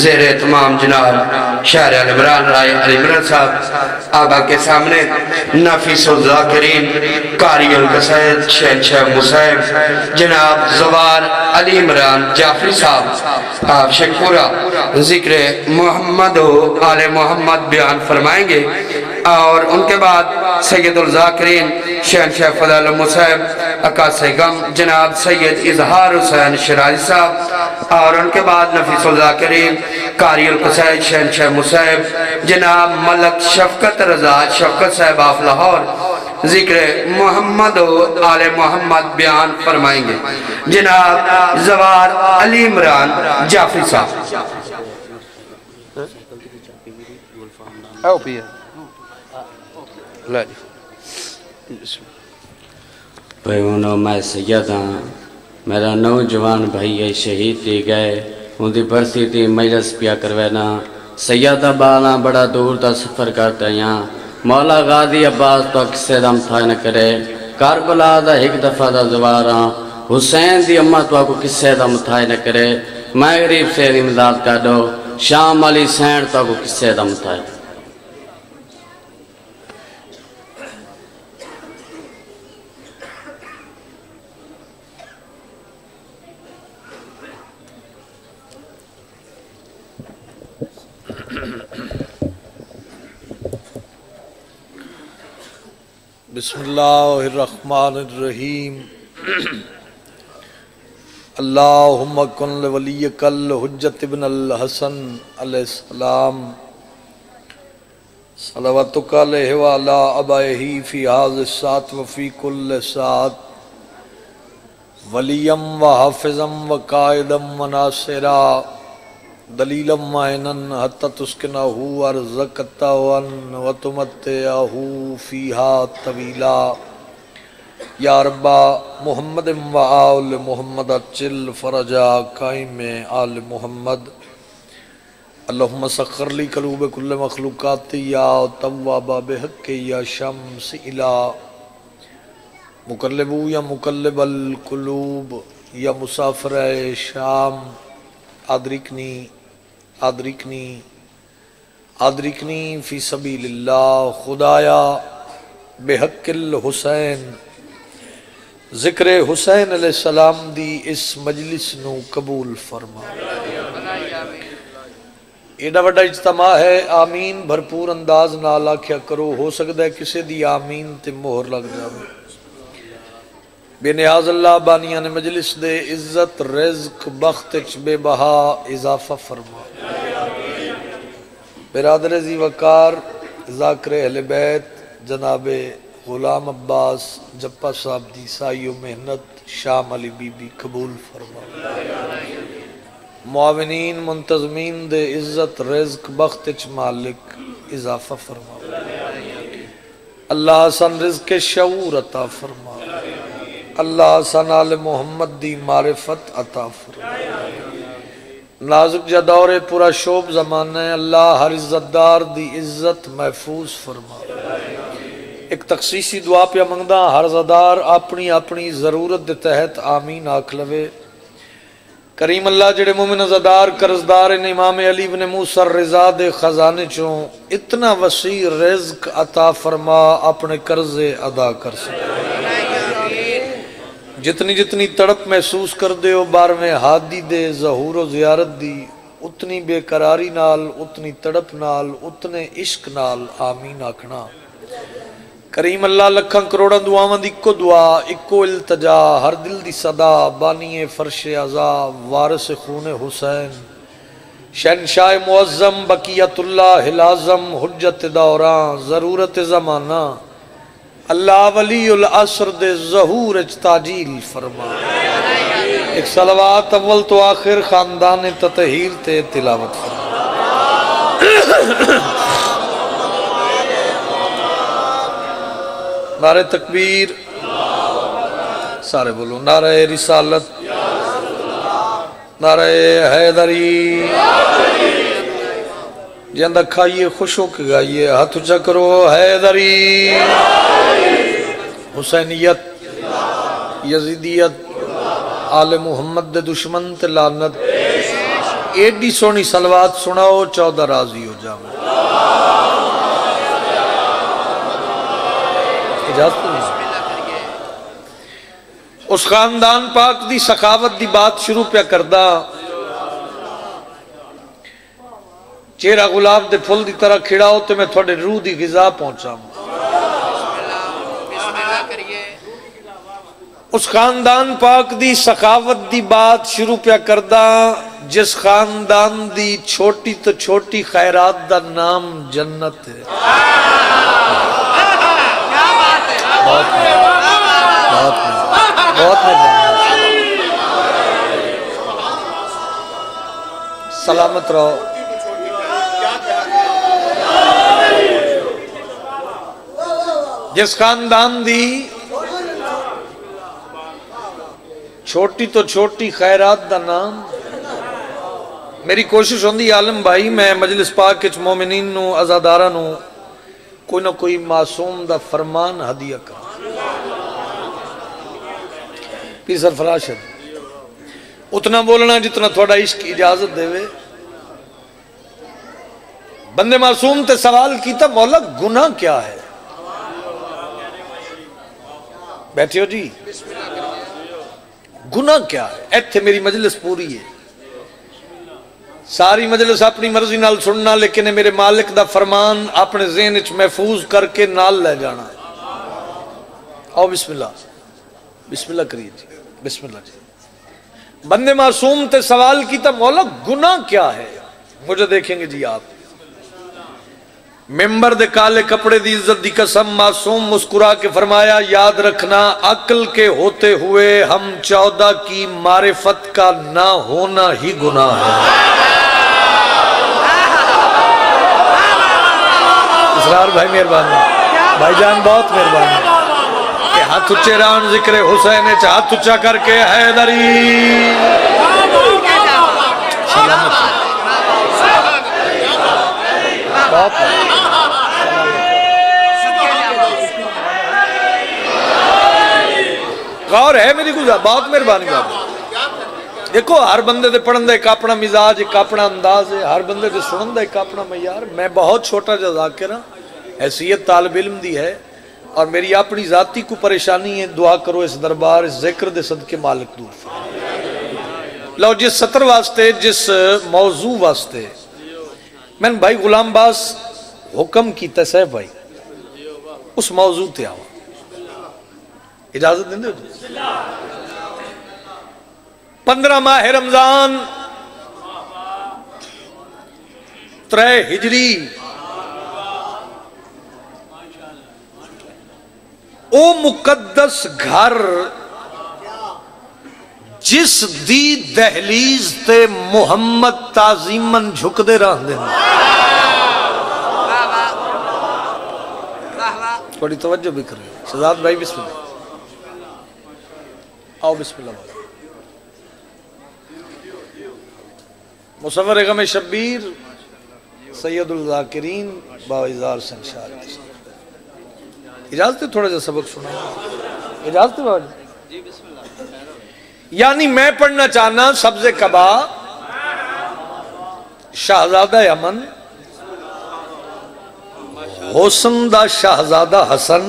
زیر اہتمام جناب شہر عمران رائے علی عمران صاحب آقا کے سامنے نفیس الذاکرین قاری القصائد شہنشاہ مصعب جناب زوار علی عمران جعفری صاحب آپ شکورہ ذکر محمد و آل محمد بیان فرمائیں گے، اور ان کے بعد سید الذاکرین شہنشاہ فضل مصعب عکاس غم جناب سید اظہار حسین شرازی صاحب، اور ان کے بعد نفیس الذاکرین قاری القصائد شہنشاہ مصعب جناب ملک شفقت رضا شفقت صاحب آف لاہور ذکر محمد و آل محمد بیان فرمائیں گے، جناب زوار علی عمران جعفری صاحب۔ بھائیونو میں سید ہاں، میرا نوجوان بھائی ہے شہید دی گئے ان دی برسی تھی مجلس پیا کروینا سیدہ بالا بڑا دور دا سفر کرتے ہیں مولا غازی عباس تو کسے دم تھا نہ کرے کاربلا دا ایک دفعہ دا زواراں حسین دی اماں تو کو کسے دم تھا نہ کرے میں غریب سے امداد کر دو شام علی سین تو کو کسے دم تھا۔ بسم اللہ الرحمن الرحیم اللہم کن لولیک الحجت ابن الحسن علیہ السلام صلواتک علیہ وعلا ابائہی فی حاضر الساعت وفی کل ساعت ولیم و حافظم و قائدم و ناصرہ دلیلم معینن حتی تسکنہو ارزقتہون و تمتعہو فیہا طویلا یا ربا محمد و آل محمد اچل فرجا قائم آل محمد اللہم سخر لی قلوب کل مخلوقات یا تواب بحق یا شمس الہ مقلبو یا مقلب القلوب یا مسافر شام ادرکنی ادرکنی ادرکنی فی سبیل اللہ خدایا بحق الحسین ذکر حسین علیہ السلام دی اس مجلس نو قبول فرما۔ ایڈا وڈا اجتماع ہے، آمین بھرپور انداز نال آکھیا کرو، ہو سکتا ہے کسے دی آمین تے مہر لگ جاوے۔ بے نیاز اللہ بانیان مجلس دے عزت رزق بخت بے بہا اضافہ فرما۔ برادر ذی وقار ذاکر اہل بیت جناب غلام عباس جپا صاحب دی سائی و محنت شام علی بی بی قبول فرما۔ معاونین منتظمین دے عزت رزق بخت مالک اضافہ فرما۔ اللہ حسن رزق شعور عطا فرما۔ اللہ حسن آل محمد دی معرفت عطا فرما۔ نازک جا دور پورا شوب زمانہ ہے، اللہ ہر عزت دار دی عزت محفوظ فرما۔ ایک تخصیصی دعا پہ منگدہ ہر زدار اپنی اپنی ضرورت دے تحت آمین آکھ لوے۔ کریم اللہ جڑے مومن زدار قرضدار ان امام علی بن موسیٰ الرضا دے خزانے چوں اتنا وسیع رزق عطا فرما اپنے قرض ادا کر سکے۔ جتنی جتنی تڑپ محسوس کر دے ہو بارویں ہادی دے ظہور و زیارت دی اتنی بے قراری نال اتنی تڑپ نال اتنے عشق نال آمین آکھنا۔ کریم اللہ لکھاں کروڑا دعاواں دی اکو دعا اکو التجا ہر دل دی صدا بانی فرش عزا وارث خون حسین شہنشاہ معظم بقیت اللہ العظم حجت دوران ضرورت زمانہ اللہ ولی العصر دے ظہور اچ تاجیل فرما۔ ایک صلوات اول تو آخر خاندان تطہیر تے تلاوت فرما۔ نعرہ تکبیر سارے بولو، نعرہ رسالت، نعرہ حیدری، جندہ کھائیے خوش ہو کے گائیے، ہاتھ اونچا کرو، حیدری، حسینیت، یزیدیت، آل محمد دے دشمن تے لعنت، ایڈی سونی سلوات سناؤ 14 راضی ہو جاؤں. اجازت نہیں. اس خاندان پاک دی سخاوت دی بات شروع پہ کردہ. چہرہ گلاب دے پھول دی طرح کھڑاؤ تو میں تھوڑے روح دی غذا پہنچا. اس خاندان پاک دی سخاوت دی بات شروع پہ کردہ جس خاندان دی چھوٹی تو چھوٹی خیرات دا نام جنت ہے. بہت سلامت رہو. جس خاندان دی چھوٹی تو چھوٹی خیرات دا نام. میری کوشش ہوندی عالم بھائی میں مجلس پاک کے مومنین نو عزادارہ نو کوئی نہ کوئی معصوم دا فرمان ہدیہ کا. پیر سرفراز ہے اتنا بولنا جتنا تھوڑا عشق اجازت دے وے. بندے معصوم تے سوال کیتا مولا گناہ کیا ہے. بیٹھے ہو جی. گناہ کیا ہے. ایتھے میری مجلس پوری ہے. ساری مجلس اپنی مرضی نال سننا لیکن میرے مالک دا فرمان اپنے ذہن وچ محفوظ کر کے نال لے جانا. آؤ بسم اللہ. بسم اللہ کریے جی. بسم اللہ جی. بندے معصوم تے سوال کیتا مولا گناہ کیا ہے. مجھے دیکھیں گے جی آپ. ممبر دے کالے کپڑے دی عزت دی قسم معصوم مسکرا کے فرمایا یاد رکھنا عقل کے ہوتے ہوئے ہم 14 کی معرفت کا نہ ہونا ہی گناہ ہے. اسرار بھائی مہربانی. بھائی جان بہت مہربانی. کہ ہاتھ اچھے ران ذکر حسین ہاتھ اچھا کر کے حیدری سلامت. بہت غور ہے میری گزار. بہت مہربانی بات. دیکھو ہر بندے دے پڑھن دا ایک اپنا مزاج ایک اپنا انداز ہے. ہر بندے دے سنن دا ایک اپنا معیار. میں بہت چھوٹا جا ذاکر ہاں. حیثیت طالب علم دی ہے اور میری اپنی ذاتی کو پریشانی ہے. دعا کرو اس دربار اس ذکر دے صدقے مالک دور فرمائے. لو جس سطر واسطے جس موضوع واسطے میں نے بھائی غلام باس حکم کیتا ہے بھائی اس موضوع تے آؤ. اجازت دیں دے 15 ماہ رمضان 3 ہجری او مقدس گھر جس دی دہلیز تے محمد تعظیمن جھک دے رہن دے. تھوڑی توجہ بھی کریں. شہزاد بھائی بسم اللہ. آؤ بسم اللہ. مصور غم شبیر سید الذاکرین باوزار سنشار. اجازت ہے تھوڑا جا سبق سنا. اجازت ہے بابا جی. یعنی میں پڑھنا چاہنا سبز کبا شہزادہ امن حسن دا شہزادہ حسن.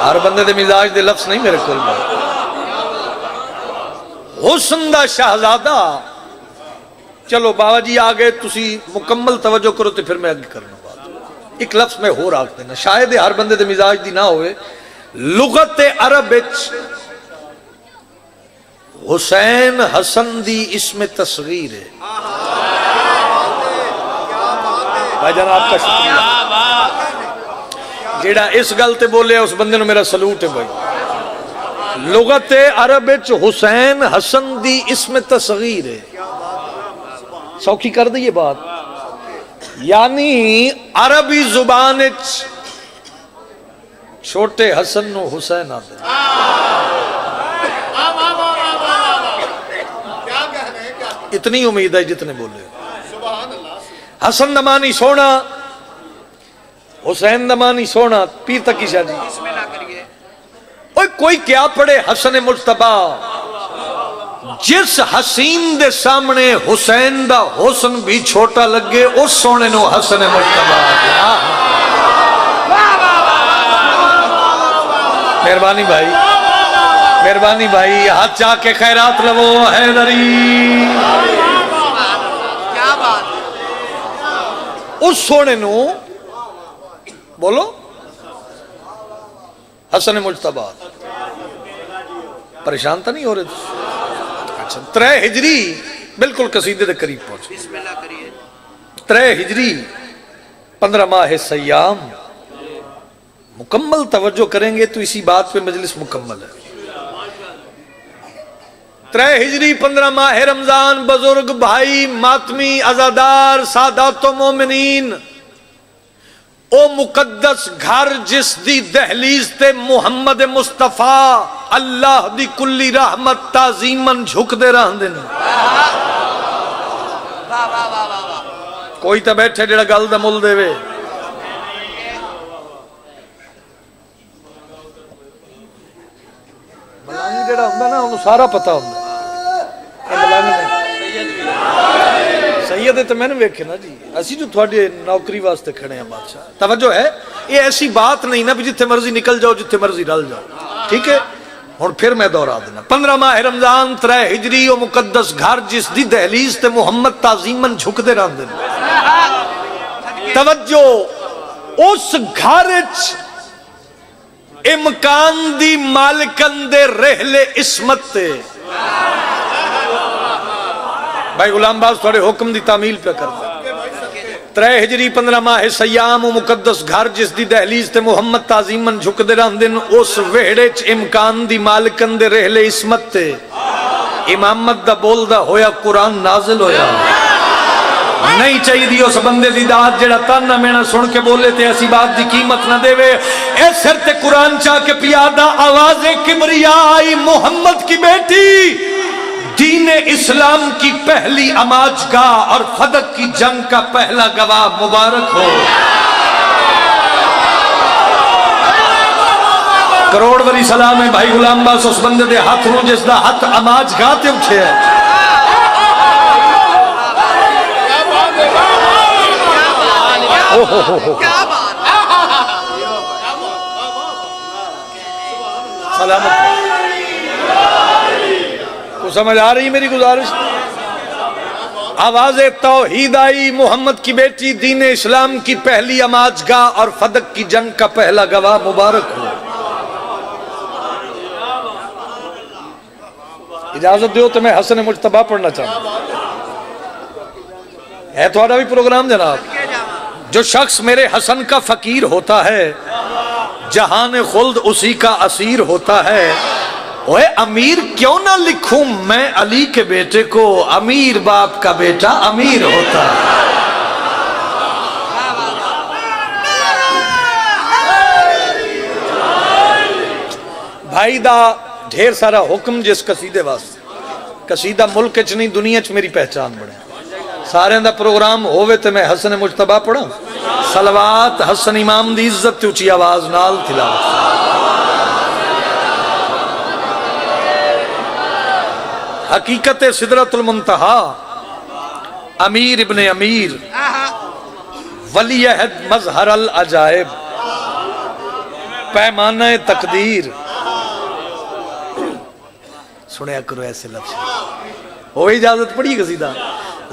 ہر بندے دے مزاج دے لفظ نہیں میرے کول. حسن دا شہزادہ. چلو بابا جی آگے تسی مکمل توجہ کرو تو پھر میں آگے کرنا بات. ایک لفظ میں ہو رکھ دینا شاید ہر بندے دے مزاج دی نہ ہوئے. لغت عرب حسین حسن دی اسم تصغیر ہے. بھائی جان آپ کا شکریہ. جیڑا اس گل تے بولے اس بندے نو میرا سلوٹ ہے بھائی. لغت عرب حسین حسن دی اسم تصغیر ہے. سوکھی کر دی یہ بات. یعنی عربی زبان چھوٹے حسن نو حسین آتے. اتنی امید ہے جتنے بولے. حسن نمانی سونا حسین نمانی سونا پیر تکی شاہ جی. کوئی کیا پڑھے حسن مجتبی جس حسین دے سامنے حسین دا حسن بھی چھوٹا لگے اس سونے نو حسن مجتبی مہربانی بھائی، مہربانی بھائی، ہاتھ چاہ کے خیرات لو حیدری اس سونے نو بولو حسن مجتبی پریشان تا نہیں ہو رہے؟ اچھا 3 ہجری بالکل قصیدے دے قریب پہنچ 3 ہجری 15 ماہ سیام مکمل توجہ کریں گے تو اسی بات پہ مجلس مکمل ہے 3 ہجری 15 ماہ رمضان بزرگ بھائی ماتمی عزادار سادات و مومنین او مقدس گھر جس دی دہلیز تے محمد مصطفیٰ اللہ دی کلی رحمت تعظیمن جھک دے رہن دن کوئی تا بیٹھے جڑا گل دا مل دے وے ملانگی جڑا ہوندہ نا انہوں سارا پتا ہوندہ ملانگی نہیں سید تو میں نے ویکھے نا جی اسی جو تھوڑے نوکری واسطے کھڑے ہیں بادشاہ توجہ ہے یہ ایسی بات نہیں نا بھی جتھے مرضی نکل جاؤ جتھے مرضی ڈل جاؤ ٹھیک ہے اور پھر میں دورا دینا 15 ماہ رمضان 3 ہجری و مقدس گھر جس دی دہلیز تے محمد تعظیمن جھک دے رہن دن توجہ اس گھرچ امکان دی مالکن دے رحل اسمت تے بھائی غلام باز تھوڑے حکم دی تعمیل پہ کرتا 3 ہجری 15 ماہ سیام و مقدس گھر جس دی دہلیز تے محمد تعظیمن جھک دے رہن دن اس ویڑے چ امکان دی مالکن دے رحل اسمت تے امامت دا بول دا ہویا قرآن نازل ہویا نہیں چاہیے دی اس بندے دی داد جڑا تانا مینا سن کے بولے تے ایسی بات دی قیمت نہ دے وے اے سر تے قرآن چاہ کے پیادہ آواز کبریائی محمد کی بیٹی دین اسلام کی پہلی آماج گاہ اور فدق کی جنگ کا پہلا گواہ مبارک ہو کروڑ وری سلام ہے بھائی غلام باس اس بندے دے ہاتھ رو جس دا ہاتھ آماج گاہ تے اٹھے ہے سلامت کو سمجھ آ رہی میری گزارش آواز توحید آئی محمد کی بیٹی دین اسلام کی پہلی آماج گاہ اور فدق کی جنگ کا پہلا گواہ مبارک ہو اجازت دیو تو میں حسن مجتبی پڑھنا چاہوں ہے تھوڑا بھی پروگرام جناب جو شخص میرے حسن کا فقیر ہوتا ہے جہان خلد اسی کا اسیر ہوتا ہے اوے امیر کیوں نہ لکھوں میں علی کے بیٹے کو امیر باپ کا بیٹا امیر ہوتا ہے بھائی دا ڈھیر سارا حکم جس قصیدے واسطے قصیدہ ملک چ نہیں دنیا چ میری پہچان بڑھے سارے دا پروگرام ہووے تے میں حسن مجتبی پڑھا صلوات حسن امام دی عزت تے اچھی آواز نال تلاوت حقیقت سدرۃ المنتہا امیر ابن امیر ولی عہد مظہر العجائب پیمانہ تقدیر سنیا کرو ایسے لفظ وہ اجازت پڑھی قصیدہ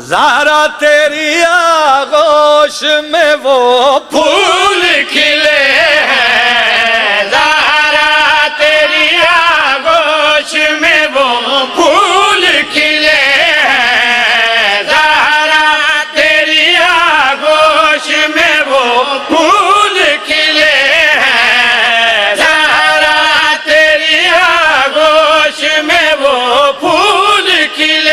زہرا تیری آغوش میں وہ پھول کھلے ہیں زہرا تیری آغوش میں وہ پھول کھلے ہیں زہرا تیری آغوش میں وہ پھول کھلے ہیں زہرا تیری آغوش میں وہ پھول کھلے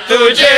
تجھے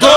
2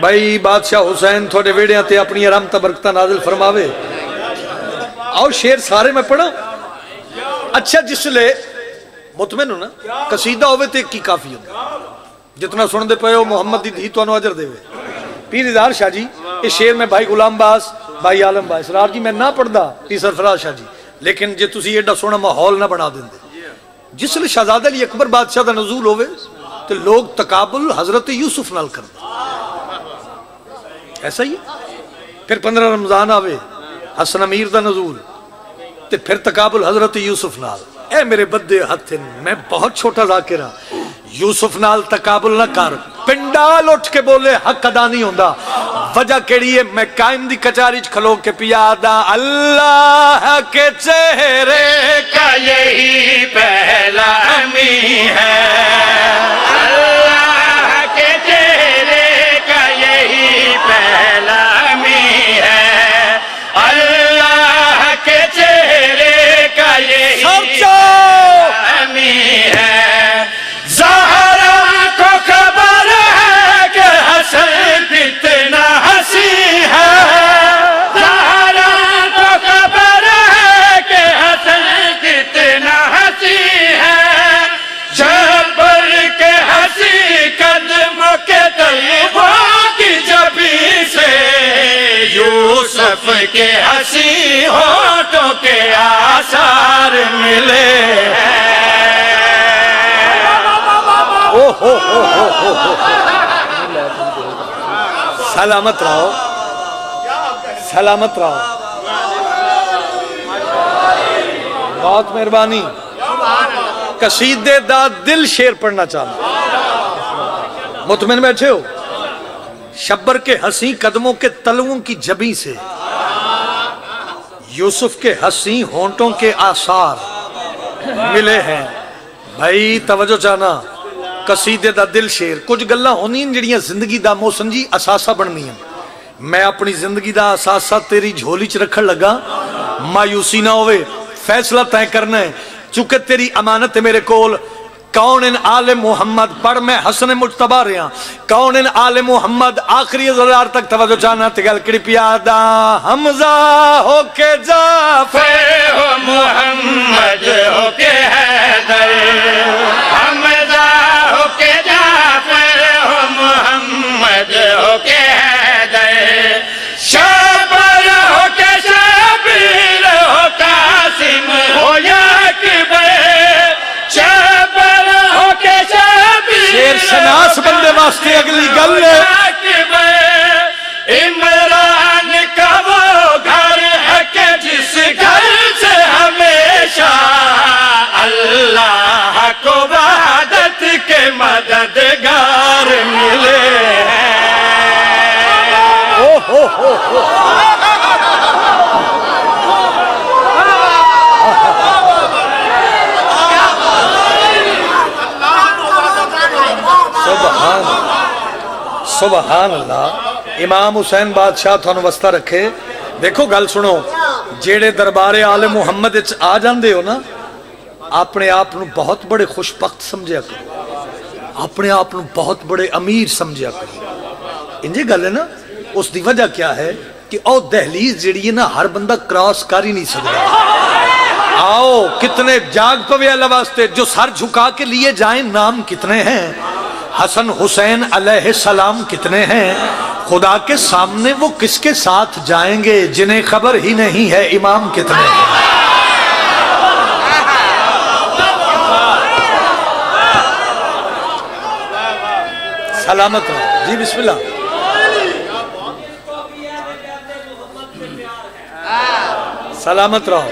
بھائی بادشاہ حسین تھوڑے ویڑیاں تے اپنی رحمت برکتہ نازل فرماوے. آؤ شیر سارے میں پڑھا. اچھا جس لے مطمئن ہو نا قصیدہ ہوئے تے کی کافی ہو جتنا سن دے پئے ہو محمد دی دھی تو اجر دے ہوئے. پیر اظہار شاہ جی اس شیر میں بھائی غلام باس بھائی عالم باس اسرار جی میں نہ پڑھدا پیر سرفراز شاہ جی لیکن جے تسی ایڈا سونا ماحول نہ بنا دیندے. جس لے شہزادہ علی اکبر بادشاہ دا نزول ہوئے تو لوگ تقابل حضرت یوسف نال کر دے. ایسا ہی پھر 15 رمضان آوے حسن امیر دا نزول تے پھر تقابل حضرت یوسف نال. اے میرے بدے ہتھن میں بہت چھوٹا ذاکر ہاں یوسف نال تقابل نہ کر. پنڈال اٹھ کے بولے حق ادا نہیں ہوندا. وجہ کیڑی ہے میں قائم دی کچاری چ کھلو کے پیادا اللہ کے چہرے کا یہی پہلا امی ہے. اللہ کے چہرے کا یہی پہلا امی ہے. اللہ کے چہرے کا یہی امی ہے. زہرا کو خبر ہے کہ حسن کتنا حسین ہے. زہرا کو خبر ہے کہ حسن کتنا حسین ہے. جبر کے ہنسی قدموں کے طلبوں کی جبی سے یوسف کے ہنسی ہونٹوں کے آثار ملے ہیں. سلامت رہو سلامت رہو. بہت مہربانی. قصیدے دا دل شیر پڑھنا چاہتا. مطمئن بیٹھے ہو. شبر کے حسین قدموں کے تلووں کی جبیں سے یوسف کے حسین ہونٹوں کے آثار ملے ہیں. بھائی توجہ چاہنا. قصیدے دا دل شیر کچھ گلاں ہونی جڑیاں زندگی دا موسن جی اساسہ بننی ہیں. میں اپنی زندگی دا اساسہ تیری جھولی چ رکھن لگا. مایوسی نہ ہوئے فیصلہ طے کرنا ہے چونکہ تیری امانت ہے میرے کول. کون ان آل محمد پڑھ میں حسن مجتبہ رہا. کون ان آل محمد آخری ازرار تک توجہ چاہنا تگل کڑی پیادا حمزہ ہو کے جعفر ہو محمد ہو کے حیدر. حمزہ ہو کے جعفر ہو محمد ہو کے حیدر. شابر ہو کے شبیر ہو قاسم ہو یا اکبر. شابر ہو کے شبیر شیر شناس بندے واسطے اگلی گل ہے. عمران کا وہ گھر ہے کہ جس گھر سے ہمیشہ اللہ کو وحدت کے مددگار ملے ہیں. سبحان اللہ. امام حسین بادشاہ تھانو وسطہ رکھے. دیکھو گل سنو جیڑے دربار آل محمد اچ آ جاندے ہو نا اپنے آپ نو بہت بڑے خوش بخت سمجھیا کرو. اپنے آپ نو بہت بڑے امیر سمجھیا کرو. انجے گل ہے نا. اس دی وجہ کیا ہے کہ او دہلیز جڑی ہے نا ہر بندہ کراس کر ہی نہیں سکتا. آؤ کتنے جاگ پوے اللہ واسطے جو سر جھکا کے لیے جائیں نام کتنے ہیں. حسن حسین علیہ السلام کتنے ہیں. خدا کے سامنے وہ کس کے ساتھ جائیں گے جنہیں خبر ہی نہیں ہے امام کتنے ہیں. سلامت رہو جی. بسم اللہ. سلامت رہو.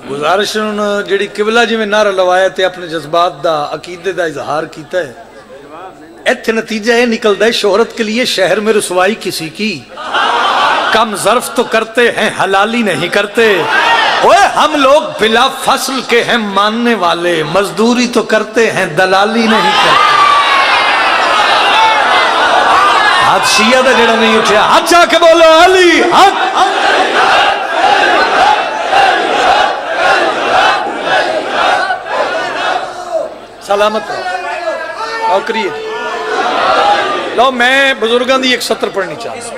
گزارش جڑی قبلہ جی میں نعرہ لوایا تے اپنے جذبات دا عقیدے دا اظہار کیتا ہے. ایتھے نتیجہ یہ نکلتا ہے شہرت کے لیے شہر میں رسوائی کسی کی. کم ظرف تو کرتے ہیں حلالی نہیں کرتے. اوے ہم لوگ بلا فصل کے ہیں ماننے والے. مزدوری تو کرتے ہیں دلالی نہیں کرتے. ہاتھ شیعہ دا جڑا نہیں اٹھیا، ہاتھ چاہ کے بولو علی حق۔ سلامت رہو اور کریے لو، میں بزرگاں دی ایک سطر پڑھنی چاہتا ہوں۔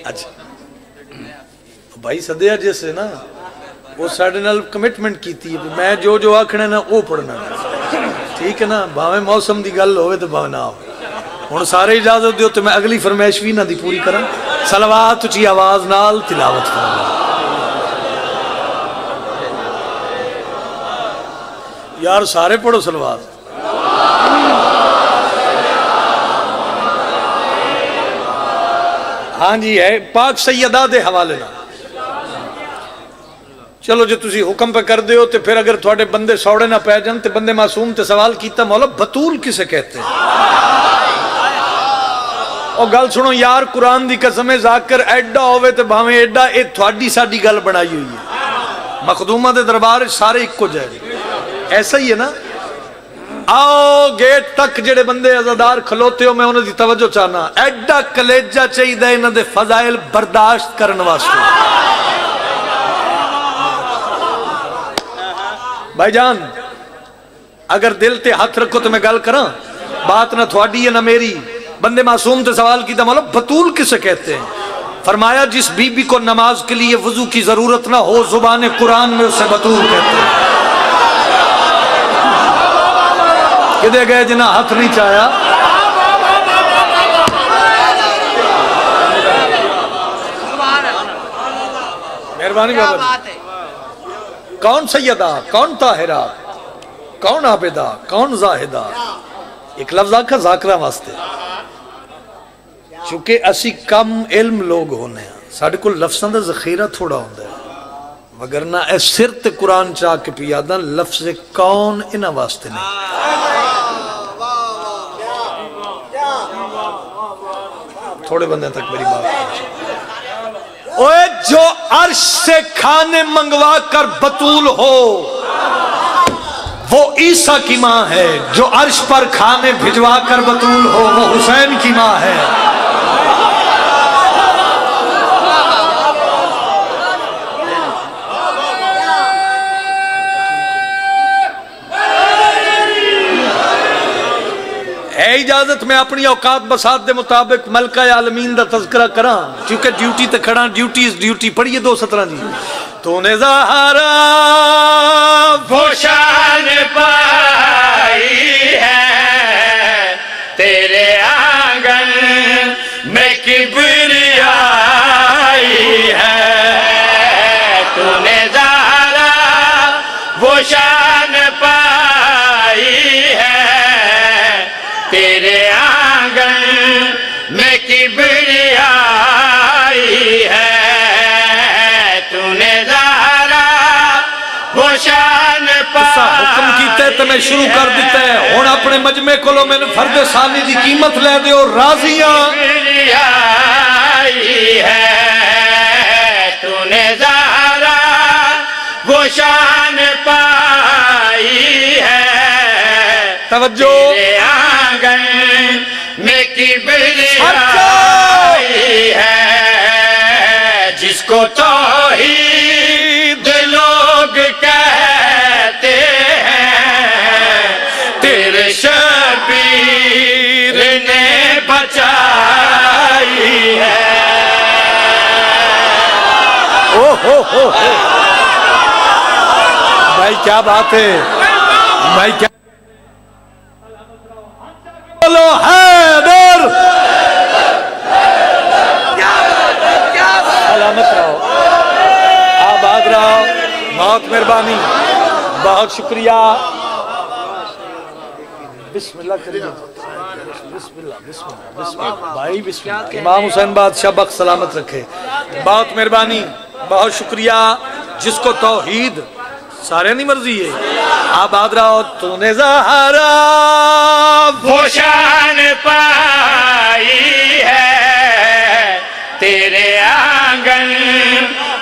اچھا بھائی سدیا جیسے نا وہ ساڑھے نال کمٹمنٹ کیتی ہے میں جو آکھنا نا وہ پڑھنا، ٹھیک ہے نا، بھاویں موسم دی گل ہوئے تو بھاویں نہ ہوئے۔ ہن سارے اجازت دیو تو میں اگلی فرمائش بھی نہ دی پوری کراں۔ صلوات اچھی آواز نال تلاوت فرما یار، سارے پڑھو صلوات۔ ہاں جی ہے پاک سیدہ دے حوالے نہ چلو جی تسی حکم پہ کر دیو تے پھر اگر تھوڑے بندے سوڑے نہ پہ جان تے بندے معصوم تے سوال کیتا مولا بطول کسے کہتے ہیں؟ اور گل سنو یار، قرآن دی قسم ذاکر ایڈا ہوئے تے بھاویں ایڈا، اے تھوڑی ساڑی گل بنائی ہوئی ہے، مخدومہ دے دربار سارے ایک کو جائے، ایسا ہی ہے نا۔ آؤ گیٹ تک جڑے بندے عزادار کھلوتے ہو میں انہوں دی توجہ چاہنا، ایڈا کلیجہ چاہی دے انہوں دے فضائل برداشت کرن واسطے۔ بھائی جان اگر دل تے ہاتھ رکھو تو میں گل کراں، بات نہ تھوڑی ہے نہ میری۔ بندے معصوم تے سوال کی تھا مولا بطول کسے کہتے ہیں؟ فرمایا جس بی بی کو نماز کے لیے وضو کی ضرورت نہ ہو زبان قرآن میں اسے بطول کہتے ہیں۔ کدے گئے جنہ ہاتھ نہیں چاہیا؟ مہربانی بابا جی۔ کون سیدہ، کون طاہرہ، کون عابدہ، کون زاہدہ؟ ایک لفظ آکھا ذاکرہ واسطے، چونکہ اسی کم علم لوگ ہونے ہیں، ساڑھے کو لفظاں دا ذخیرہ تھوڑا ہوندہ ہے، وگرنہ اے سرت قرآن چاہ کے پیادہ لفظ کون انہ واسطے نہیں۔ تھوڑے بندے تک میری بات پہنچے۔ اوے جو عرش سے کھانے منگوا کر بطول ہو وہ عیسیٰ کی ماں ہے، جو عرش پر کھانے بھجوا کر بطول ہو وہ حسین کی ماں ہے۔ اے اجازت میں اپنی اوقات بسات دے مطابق ملکہ عالمین دا تذکرہ کراں، چونکہ ڈیوٹی تے کھڑا، ڈیوٹی پڑھیے 2:17 جی۔ تو نے ظاہرہ وہ شان پائی ہے تیرے آنگن میں کبریائی ہے، تو نے ظاہرہ وہ شان پائی ہے تیرے آنگن میں کبریائی ہے، تو نے شان حکم کیتے تو میں شروع کر دیتا ہے ہون اپنے مجمع کو لو میں نے فرد ثانی دی قیمت لے دے اور راضیاں ہے، تو نے ظاہرہ وہ شان پائی ہے، توجہ تیرے آنگن میں کبریائی ہے، جس کو توحید لوگ کہتے ہیں تیرے شبیر نے بچائی ہے۔ بھائی کیا بات ہے، بھائی کیا بولو حیدر، سلامت رہو، آباد رہو، بہت مہربانی، بہت شکریہ۔ بسم اللہ کریے، بسم اللہ بسم اللہ بسم اللہ بھائی بسم اللہ۔ امام حسین بادشاہ بخت سلامت رکھے، بہت مہربانی، بہت شکریہ۔ جس کو توحید سارے نہیں مرضی ہے، آباد رہو۔ تو نے ظاہرہ وہ شان پائی ہے تیرے آنگن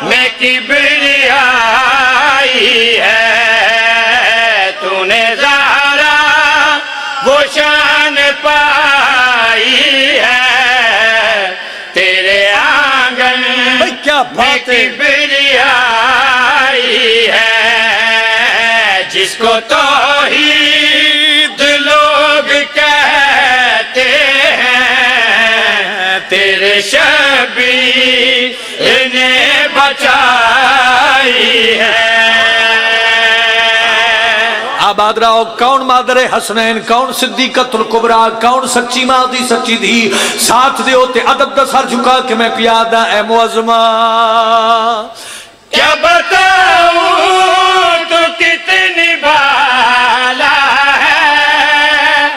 میں کبریائی ہے، بات ہے. کبریائی ہے جس کو توحید لوگ کہتے ہیں، تیرے شبیہ نے بچائی ہے. آباد رہو. کون مادر حسنین، کون صدیقۃ الکبریٰ، کون سچی ماں دی سچی دھی. ساتھ دیو تے ادب دا سر جھکا کے میں پیادہ اے معظمہ. کیا بتاؤں تو کتنی بالا ہے،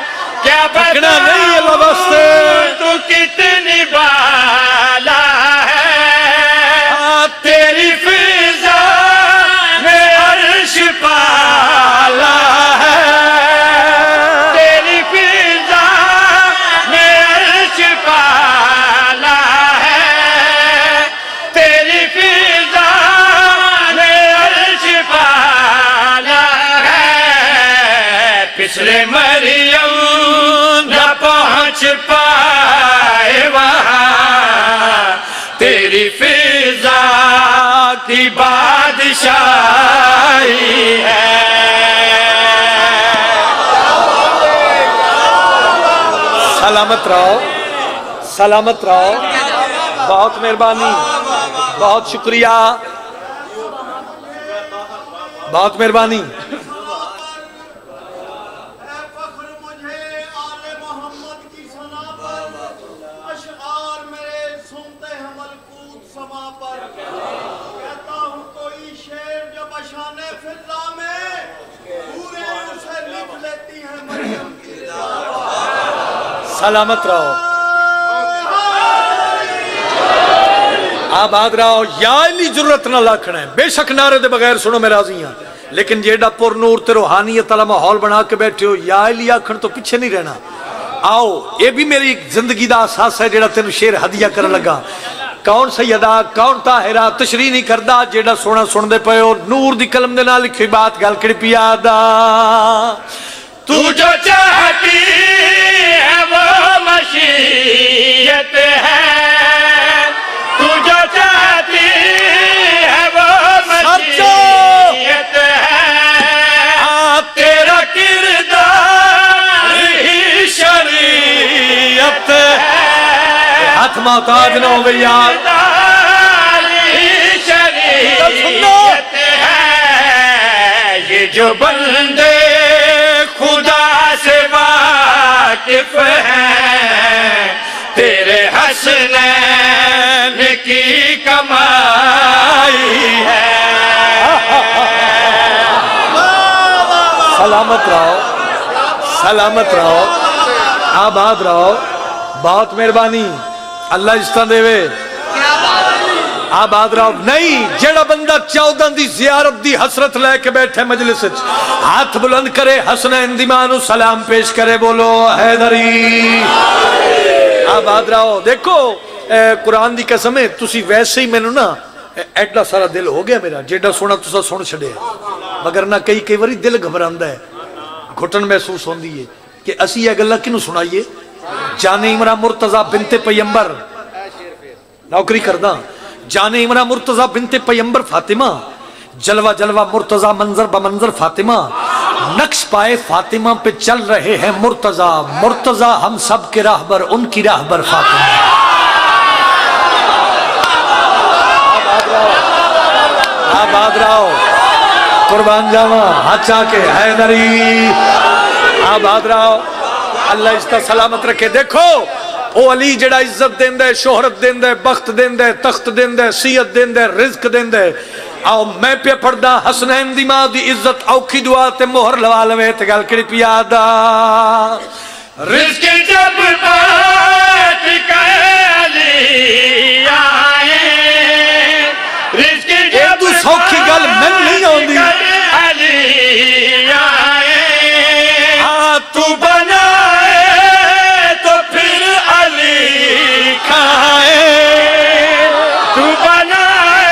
کیا پکڑا نہیں ہے واسطے. بتاؤں تو کتنی بالا ہے، تیری فضا میں عرش پالا ہے، تیری فضا میں عرش پالا ہے، تیری فضا میں عرش پالا ہے. پچھلے مریم نہ پہنچ پائے وہاں، تیری فضا کی بادشاہی ہے. سلامت رہو، سلامت رہو. بہت مہربانی، بہت شکریہ، بہت مہربانی. فخر مجھے آل محمد کی ثنا پر، اشعار میرے سنتے ہیں ملکوت سما پر. کہتا ہوں کوئی شعر جب اشان فضا میں، پورے اسے لکھ لیتی ہیں مریم کی رضا. سلامت رہو. آباد رہو. یا علی جرت نہ لاکھنا ہے. بے شک نعرے دے بغیر سنو میں راضی ہاں، لیکن جیڑا پر نور تے روحانیت والا ماحول بنا کے بیٹھے ہو، یا علی آکھن تو پیچھے نہیں رہنا. آؤ یہ بھی میری زندگی دا احساس ہے جیڑا تینوں شعر ہدیہ کرن لگا. کون سیدہ، کون طاہرہ، تشریح نہیں کردا. جیڑا سونا سن دے پئے ہو، نور دی قلم دے نال لکھی بات گل کڑی پیادا. تو جو چاہتی ہے وہ مشیت ہے، تو جو چاہتی ہے وہ مشیت ہے، تیرا کردار ہی شریعت ہے. ہاتھ محتاج نہ ہو گئی یار. کردار ہی شریعت ہے. یہ جو بندے خدا سے واقف ہیں، تیرے حسنین کی کمائی ہے. سلامت رہو، سلامت رہو، آباد رہو. بہت مہربانی، اللہ عزت دے وے. آباد رہو. نہیں جیڑا بندہ 14 دی زیارت دی حسرت لے کے بیٹھے مجلس وچ، ہاتھ بلند کرے، حسنین دی ماں نو سلام پیش کرے، بولو حیدری. آباد رہو. دیکھو قرآن دی قسم ہے، تسی ویسے ہی مینوں نا ایڈا سارا دل ہو گیا میرا، جیڑا سونا تسا سن چھڑے، مگر نہ کئی واری دل گھبراندا ہے، گھٹن محسوس ہوندی ہے کہ اسی یہ گلاں کینوں سنائیے. جان عمرہ مرتضی بنت پیمبر نوکری کردا، جان عمرہ مرتضی بنت پیمبر فاطمہ، جلوہ جلوہ مرتضی منظر بمنظر فاطمہ، نقش پائے فاطمہ پہ چل رہے ہیں مرتضی، مرتضی ہم سب کے راہبر، ان کی راہبر فاطمہ. آباد رہو، قربان جاواں، ہاتھ چاہ کے حیدری. آباد رہو. اللہ اس کا سلامت رکھے. دیکھو او علی جڑا عزت دیندے، شہرت دیندے، بخت دیندے، تخت دیندے، سیت دیندے، رزق دیندے. آؤ میں پہ پڑھدا حسنین دی ماں دی عزت اوکھی دعا تے مہر لوا لوے تے گل کڑی پیادا. رزق جب بات کہ علی آئے، رزق جب تو سوکھی گل میں نہیں آوندی. علی آئے، ہاں تو بنائے تو پھر علی کھائے، تو بنائے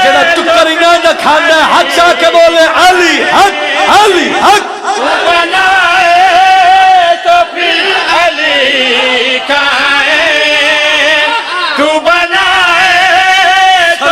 جڑا ٹکر ہی نہ کھانا ہے ہاتھ چاہ کے بولے علی حق، علی حق. تو بنائے تو پھر علی کھائے، تو بنائے تو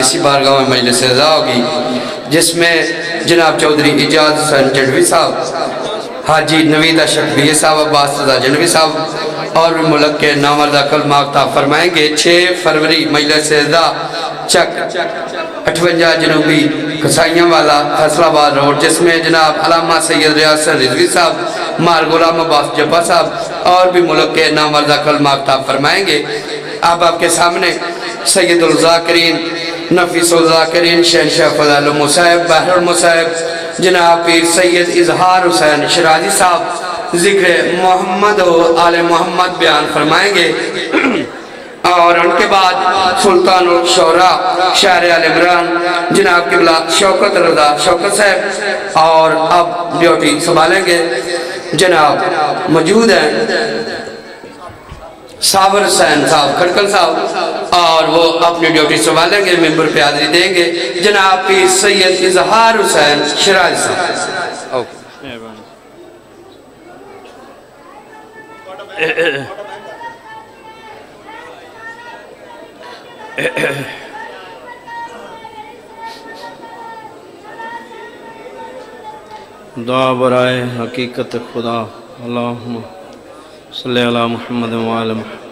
اسی بارگاہ میں مجلس رضا ہوگی جس میں جناب چودھری اجاز حسین جنوی صاحب، حاجی نوید اشرف صاحب، عباس رضا جنوی صاحب اور بھی ملک کے نامردہ کلمہ آفتاب فرمائیں گے۔ 6 فروری مجلس رضا چک 58 جنوبی کسائیاں والا فیصل آباد روڈ، جس میں جناب علامہ سید ریاض رضوی صاحب، مار غلام عباس جبا صاحب اور بھی ملک کے نامردہ کلمہ آفتاب فرمائیں گے۔ اب آپ کے سامنے سید الذاکرین، نفیس الذاکرین، شہنشاہ فضل المصائب، بحر المصائب جناب پیر سید اظہار حسین شرازی صاحب ذکر محمد و آل محمد بیان فرمائیں گے، اور ان کے بعد سلطان الشعراء شاعر آل عمران جناب قبلہ شوکت رضا شوکت صاحب، اور اب ڈیوٹی سنبھالیں گے جناب موجود ہیں صابر حسین صاحب کھڑکن صاحب، اور وہ اپنی ڈیوٹی سنبھالیں گے، ممبر پہ حاضری دیں گے جناب پیر سید اظہار حسین شرازی صاحب۔ دعا برائے حقیقت خدا، اللہم صلی علی محمد وعلی محمد۔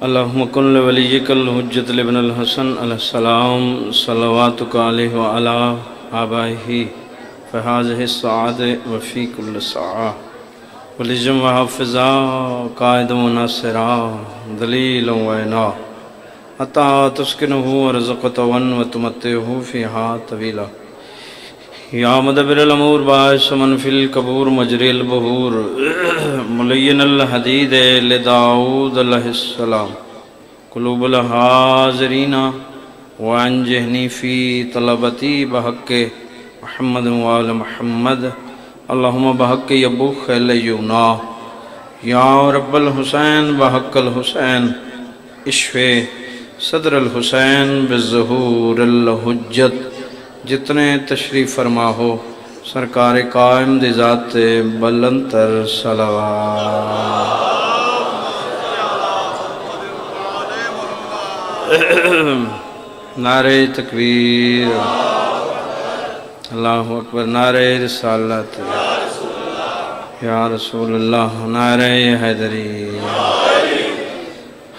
اللہم کن لولیک الحجت لابن الحسن علیہ السلام صلواتک علیہ وعلی آبائہ فہذہ السعاد وفی کل سعہ ولجم وحافظہ قائد و ناصرہ دلیل وعنا حتی تسکنہ ورزقت ون وتمتعہ فیہا طویلہ یا مدبر الامور باعث من فی القبور مجری البحور ملین الحدید لداؤد علیہ السلام قلوب الحاضرین وانجہنی فی طلبتی بحق محمد وآل محمد اللہم بحق یبوخ لیونا یا رب الحسین بحق الحسین اشفے صدر الحسین بالظہور الحجت۔ جتنے تشریف فرما ہو سرکار قائم دی ذات بلندر صلوات۔ نعرہ تکبیر، اللہ اکبر، نعرہ رسالت یا رسول اللہ، نعرہ حیدری۔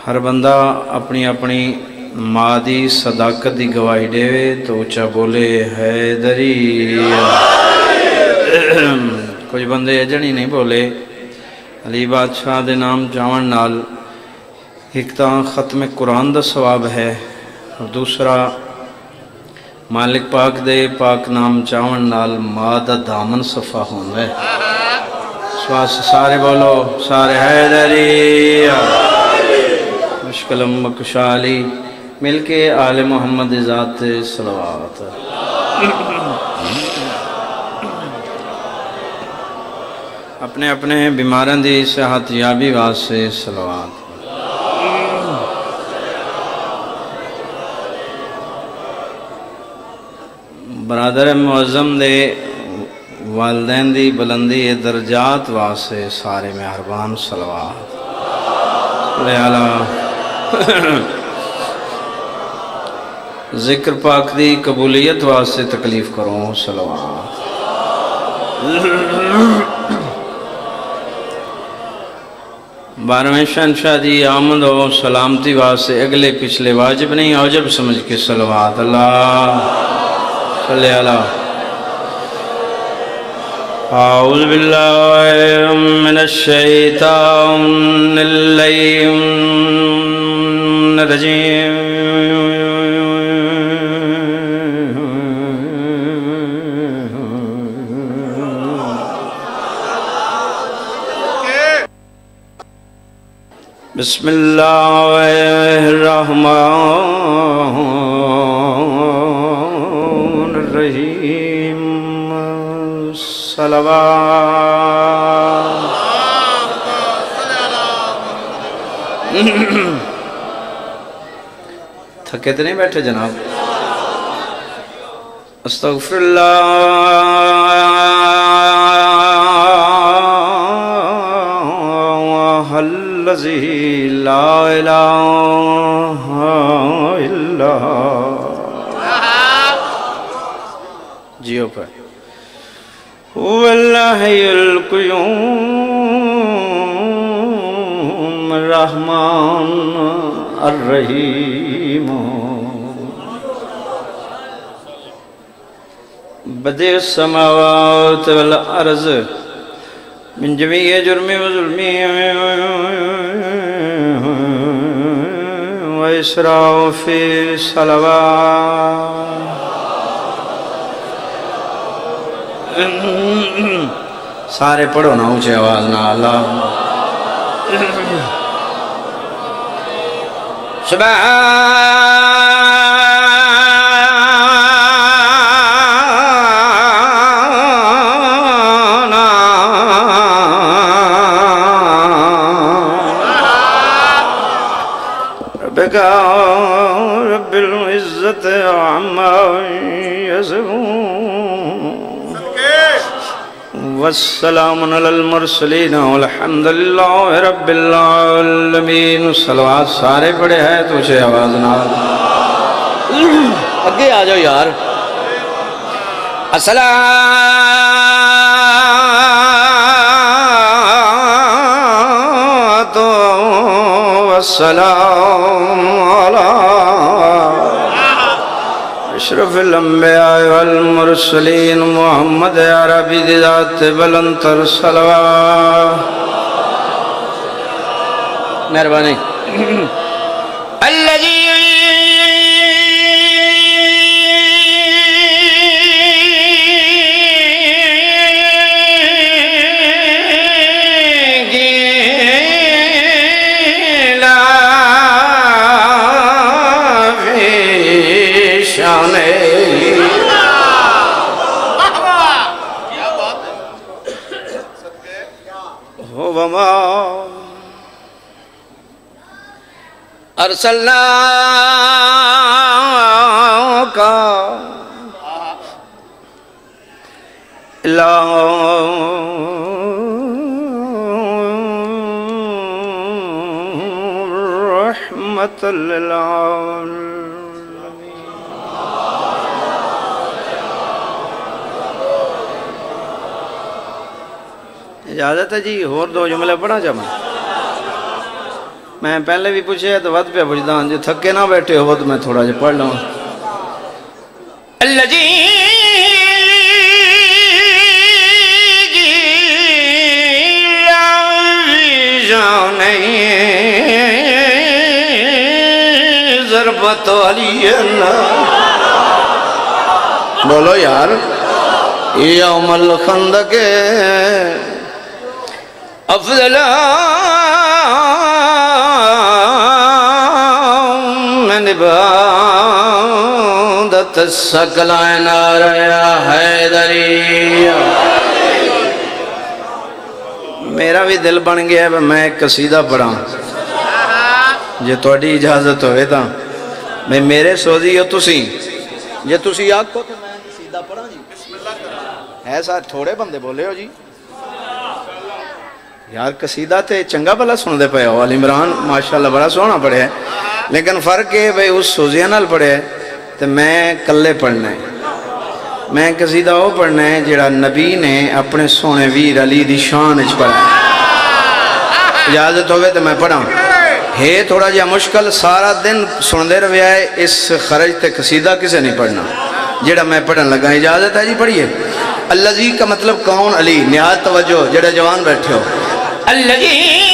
ہر بندہ اپنی اپنی مادی صداقت دی گواہی دے تو اچھا بولے حیدری۔ کچھ بندے اجڑی نہیں بولے۔ علی بادشاہ دے نام جاون نال ایک تاں ختم قرآن دا ثواب ہے، اور دوسرا مالک پاک دے پاک نام جاون نال ماں دا دامن صفا ہوندے۔ سواس سارے بولو، سارے حیدری مشکلم مکشالی مل کے آل محمد ذات صلوات۔ اپنے اپنے بیماران دی صحت یابی واسطے صلوات۔ برادر معظم دے والدین دی بلندی درجات واسطے سارے مہربان صلوات۔ صلی اللہ ذکر پاک دی قبولیت واسطے تکلیف کرو صلوات۔ بارہویں شہنشاہ دی آمد و سلامتی واسطے اگلے پچھلے واجب نہیں اوجب سمجھ کے صلوات۔ اللہ صلی اللہ۔ اعوذ باللہ من الشیطان الرجیم بسم اللہ الرحمن الرحیم صلوات۔ تھکے تو نہیں بیٹھے جناب؟ استغفر اللہ الذی لا الہ الا جیو پر هو الحی القیوم الرحمن الرحیم بدیع السماوات والارض من جمیع جرمی و ظلمی و اسراء فی صلوات سارے پڑھو نا اونچے آواز نہ اللہ سبحان ربک رب العزت عما یصفون والسلام علی المرسلین والحمد للہ رب العالمین صلوات سارے پڑھے ہیں تو اسے آواز نہ اگے آ جاؤ یار الصلاۃ والسلام علی اشرف الانبیاء والمرسلین محمد عربی ذات بلندتر صلوات مہربانی الذی ارسلناک الا رحمۃ للعالمین اجازت ہے جی اور دو جملے پڑھا جا میں پہلے بھی پوچھے تو ود پہ پوچھتا ہوں جو تھکے نہ بیٹھے ہو تو میں تھوڑا جا پڑھ لوں الذی ضربت علی بولو یار یوم الخندق افضل من عبادت الثقلین یا حیدری میرا بھی دل بن گیا ہے میں ایک قصیدہ پڑھا جے توڑی اجازت ہوئے تھا میں میرے سوزی ہو تسی جے تسی آکھو تو میں قصیدہ پڑھا جی ایسا تھوڑے بندے بولے ہو جی یار قصیدہ تے چنگا بھلا سن دے پے ہو علی عمران ماشاءاللہ بڑا سونا پڑھے ہے لیکن فرق ہے بھئی اس سوزیاں نال پڑھے تو میں کلے پڑھنا ہے میں قصیدہ وہ پڑھنا ہے جڑا نبی نے اپنے سونے ویر علی دی شان اچ پڑھا ہے اجازت ہوئے تو میں پڑھا ہے تھوڑا جا مشکل سارا دن سن دے رویا ہے اس خرج تے قصیدہ کسے نہیں پڑھنا جڑا میں پڑھن لگا اجازت ہے جی پڑھئے اللذی کا مطلب کون علی نہایت توجہ جڑے جوان بیٹھے ہو اللذی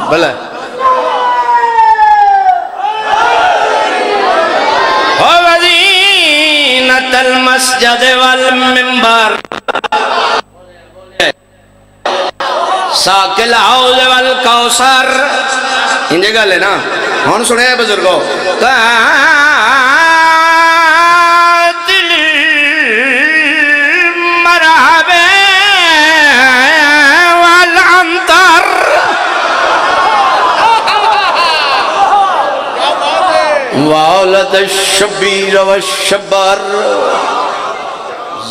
بلے وَوَزِينَةَ الْمَسْجَدِ وَالْمِنْبَرِ سَاقِ الْحَوْضِ وَالْكَوْثَرِ ان جگہ لے نا ہون سنے ہیں بزرگوں قَاتِلِ مَرْحَبِ والد الشبیر والشبر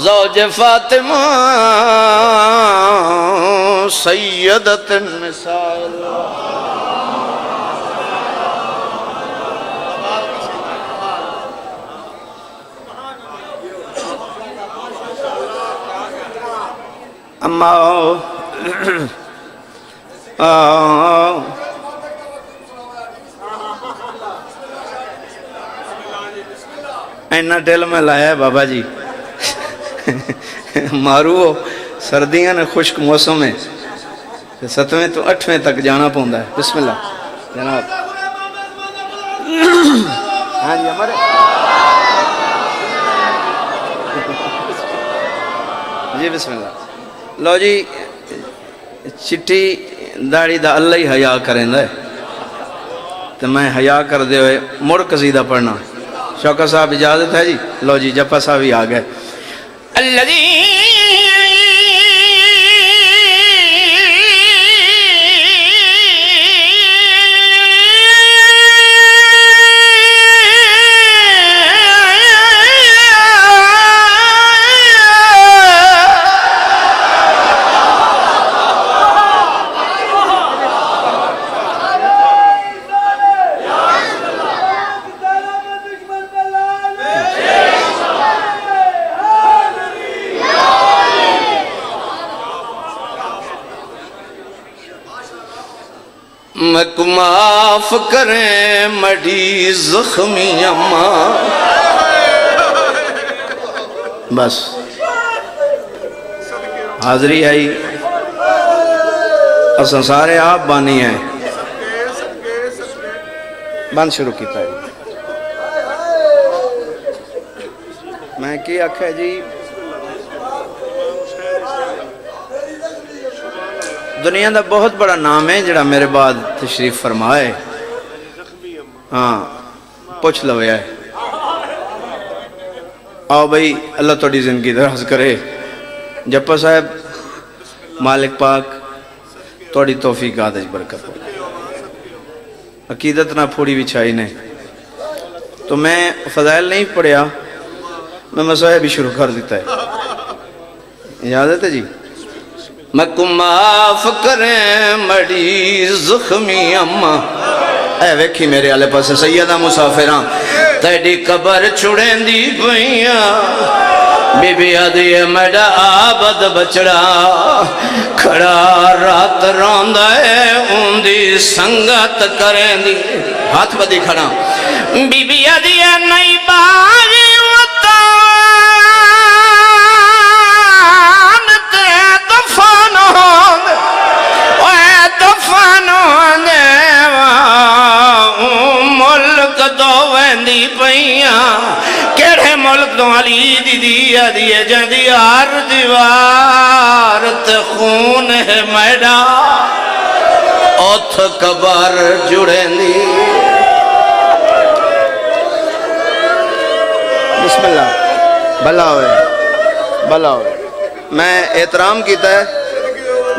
زوج فاطمہ سیدت النساء اما اینا دل میں لایا ہے بابا جی مارو سردیاں نے خشک موسم ہے 7ویں تو 8ویں تک جانا پوندا ہے بسم اللہ جناب ہاں جی ہمارے جی بسم اللہ لو جی چٹی داڑی دا اللہ ہی حیا کریں دے تو میں حیا کر دے ہوئے مڑ قصیدہ پڑھنا شوکہ صاحب اجازت ہے جی لو جی جپا صاحب ہی آگئے میں کو معاف کریں مڑی زخمی اماں بس حاضری آئی اساں سارے آپ بانی ہیں بند شروع کیتا ہے میں کی آکھا جی دنیا دا بہت بڑا نام ہے جڑا میرے بعد تشریف فرمائے ہاں پوچھ لو ہے آؤ بھئی اللہ توڑی زندگی دراز کرے جپا صاحب مالک پاک توڑی توفیق آدھج برکت ہو عقیدت نہ پھوڑی بچھائی نے تو میں فضائل نہیں پڑھیا میں مسائل بھی شروع کر دیتا ہے اجازت ہے جی میں کو معاف کریں مڑی زخمی اماں اے ویکھی میرے آلے پاس سیدہ مسافران تیڑی قبر چھڑیں دی پئیاں بی بی آدھی میڈا آبد بچڑا کھڑا رات روندہ ہے اندی سنگت کریں دی ہاتھ بدی کھڑا بی بی آدھی نئی باغی کیڑے ملک تو علی دی دیا دیئے جدی ہر دیوارت خون ہے میڈا اوتھ کبار جڑیں دی بسم اللہ بھلا ہوئے میں احترام کیتا ہے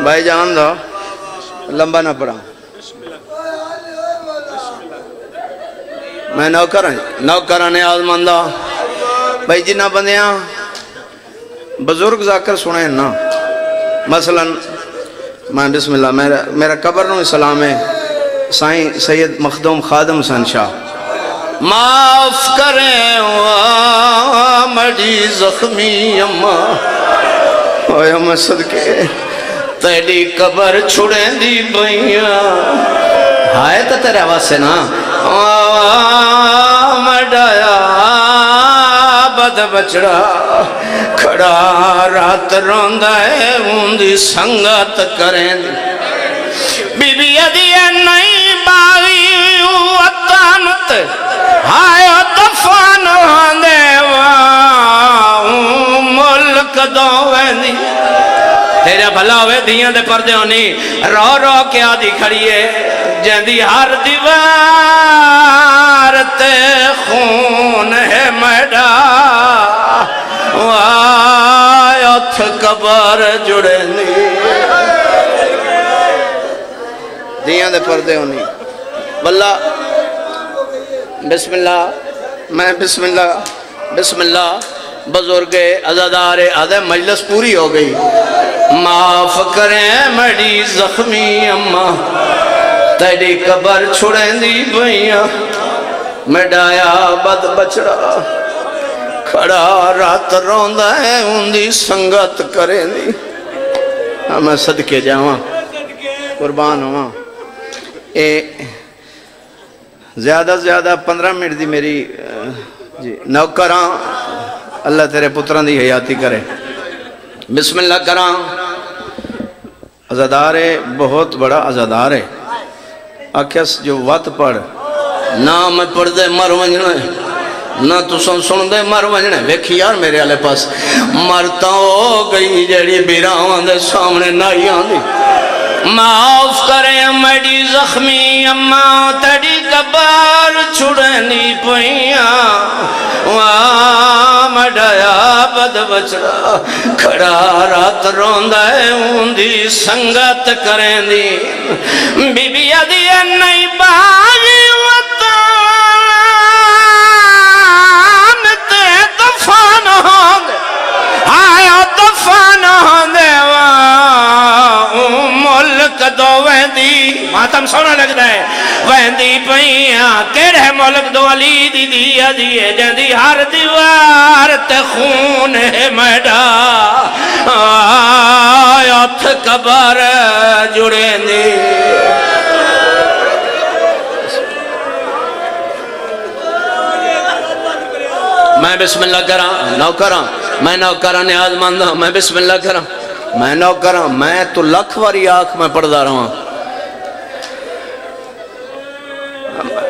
بھائی جان دو لمبا نہ پڑا میں نوکران نیاز مندہ بھائی جنہ بندیاں بزرگ ذاکر سنیں نا مثلا میں بسم اللہ میرا قبر نو سلام ہے سائیں سید مخدوم خادم حسین شاہ معاف کریں مڑی زخمی اماں اوہ اماں صدقے تیڑی قبر چھڑیں دی پئیاں ہائے تو تیرے آواز سے نا مڈایا بد بچڑا کھڑا رات روندہ ہے اندی سنگت کریں بی بی ادیہ نئی باغی وطانت ہائے دفان دیوا ملک دوویں دی تیرے بھلا ہوئے دیاں دے پردے ہونی رو رو کے آدھی کھڑیے جندی ہر دیوار تے خون ہے میڈا وائیت قبر جڑنی دیاں دے پردے ہونی واللہ بسم اللہ میں بسم اللہ بزرگ عزادار آدھے مجلس پوری ہو گئی معاف کریں میری زخمی اماں تیری قبر چھڑیں دی بھئیاں میں ڈایا بد بچڑا کھڑا رات روندہ ہے اندی سنگت کریں دی میں صدقے جاواں قربان ہواں زیادہ سے زیادہ 15 منٹ دی میری جی نوکراں اللہ تیرے پتران دی حیاتی کرے بسم اللہ کراں عزادار ہے بہت بڑا عزادار ہے آکھیس جو وات پڑھ نہ میں پڑھ دے مر ونجنے نہ تو سن دے مر ونجنے ویکھی یار میرے آلے پاس مرتا ہو گئی جیڑی بیراوان دے سامنے نائیاں دی معاف کریں میری زخمی اماں تیری قبر چھڑنی پئیاں میں ڈایا بد بچڑا کھڑا رات روندہ ہے اندی سنگت کریں دی بی بی ادھی نہیں باغی وطن تے دفن ہوں دے آیا دفن ہوں دے ملک دو ویندی ماتم سونا لگ رہا ہے ویندی پئیاں کیڑے ملک دو علی دی دیا دیئے جندی ہر دیوار تے خون ہے میڈا آیت قبر جڑیں دی میں بسم اللہ کراں میں نوکراں نیاز ماندہ میں بسم اللہ کراں میں نوکراں میں تو لکھ واری آنکھ میں پڑھدا رہا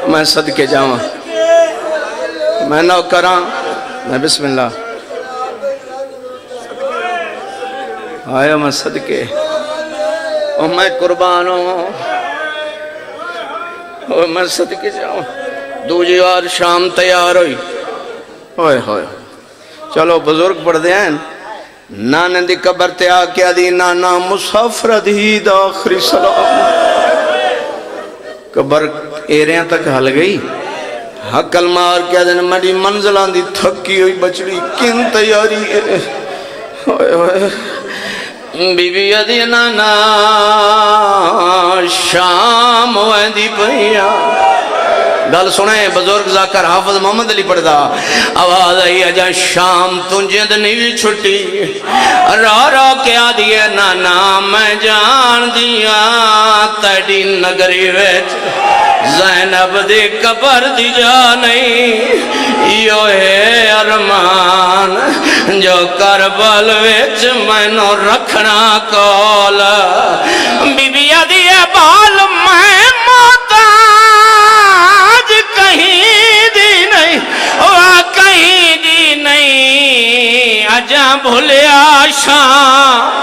میں صدقے جاواں میں نوکراں میں بسم اللہ آیا میں صدقے اور میں قربان ہوں اور میں صدقے جاواں دوجی وار شام تیار ہوئی ہوئے ہوئے چلو بزرگ پڑھ دے ہیں نانے دی قبر تے آکیا دی نانا مسافر دید آخری سلام قبر ایریاں تک حل گئی حقل مار کیا دن مڑی منزلان دی تھکی ہوئی بچڑی کن تیاری ہے ہوئے ہوئے بی بی ادھی نانا شام ہوئے دی پہیاں گل سنیں بزرگ ذاکر حافظ محمد علی پڑھدا آواز آئی اجا شام تنجھے دنی بھی چھٹی رو کیا دیئے نانا میں جان دیا تیڑی نگری ویچ زینب دی قبر دی جا نہیں یو ہے ارمان جو کربل ویچ میں نو رکھنا کول بی بی دیئے بال میں کہیں دی نہیں کہیں دی نہیں اجا بھولیا شام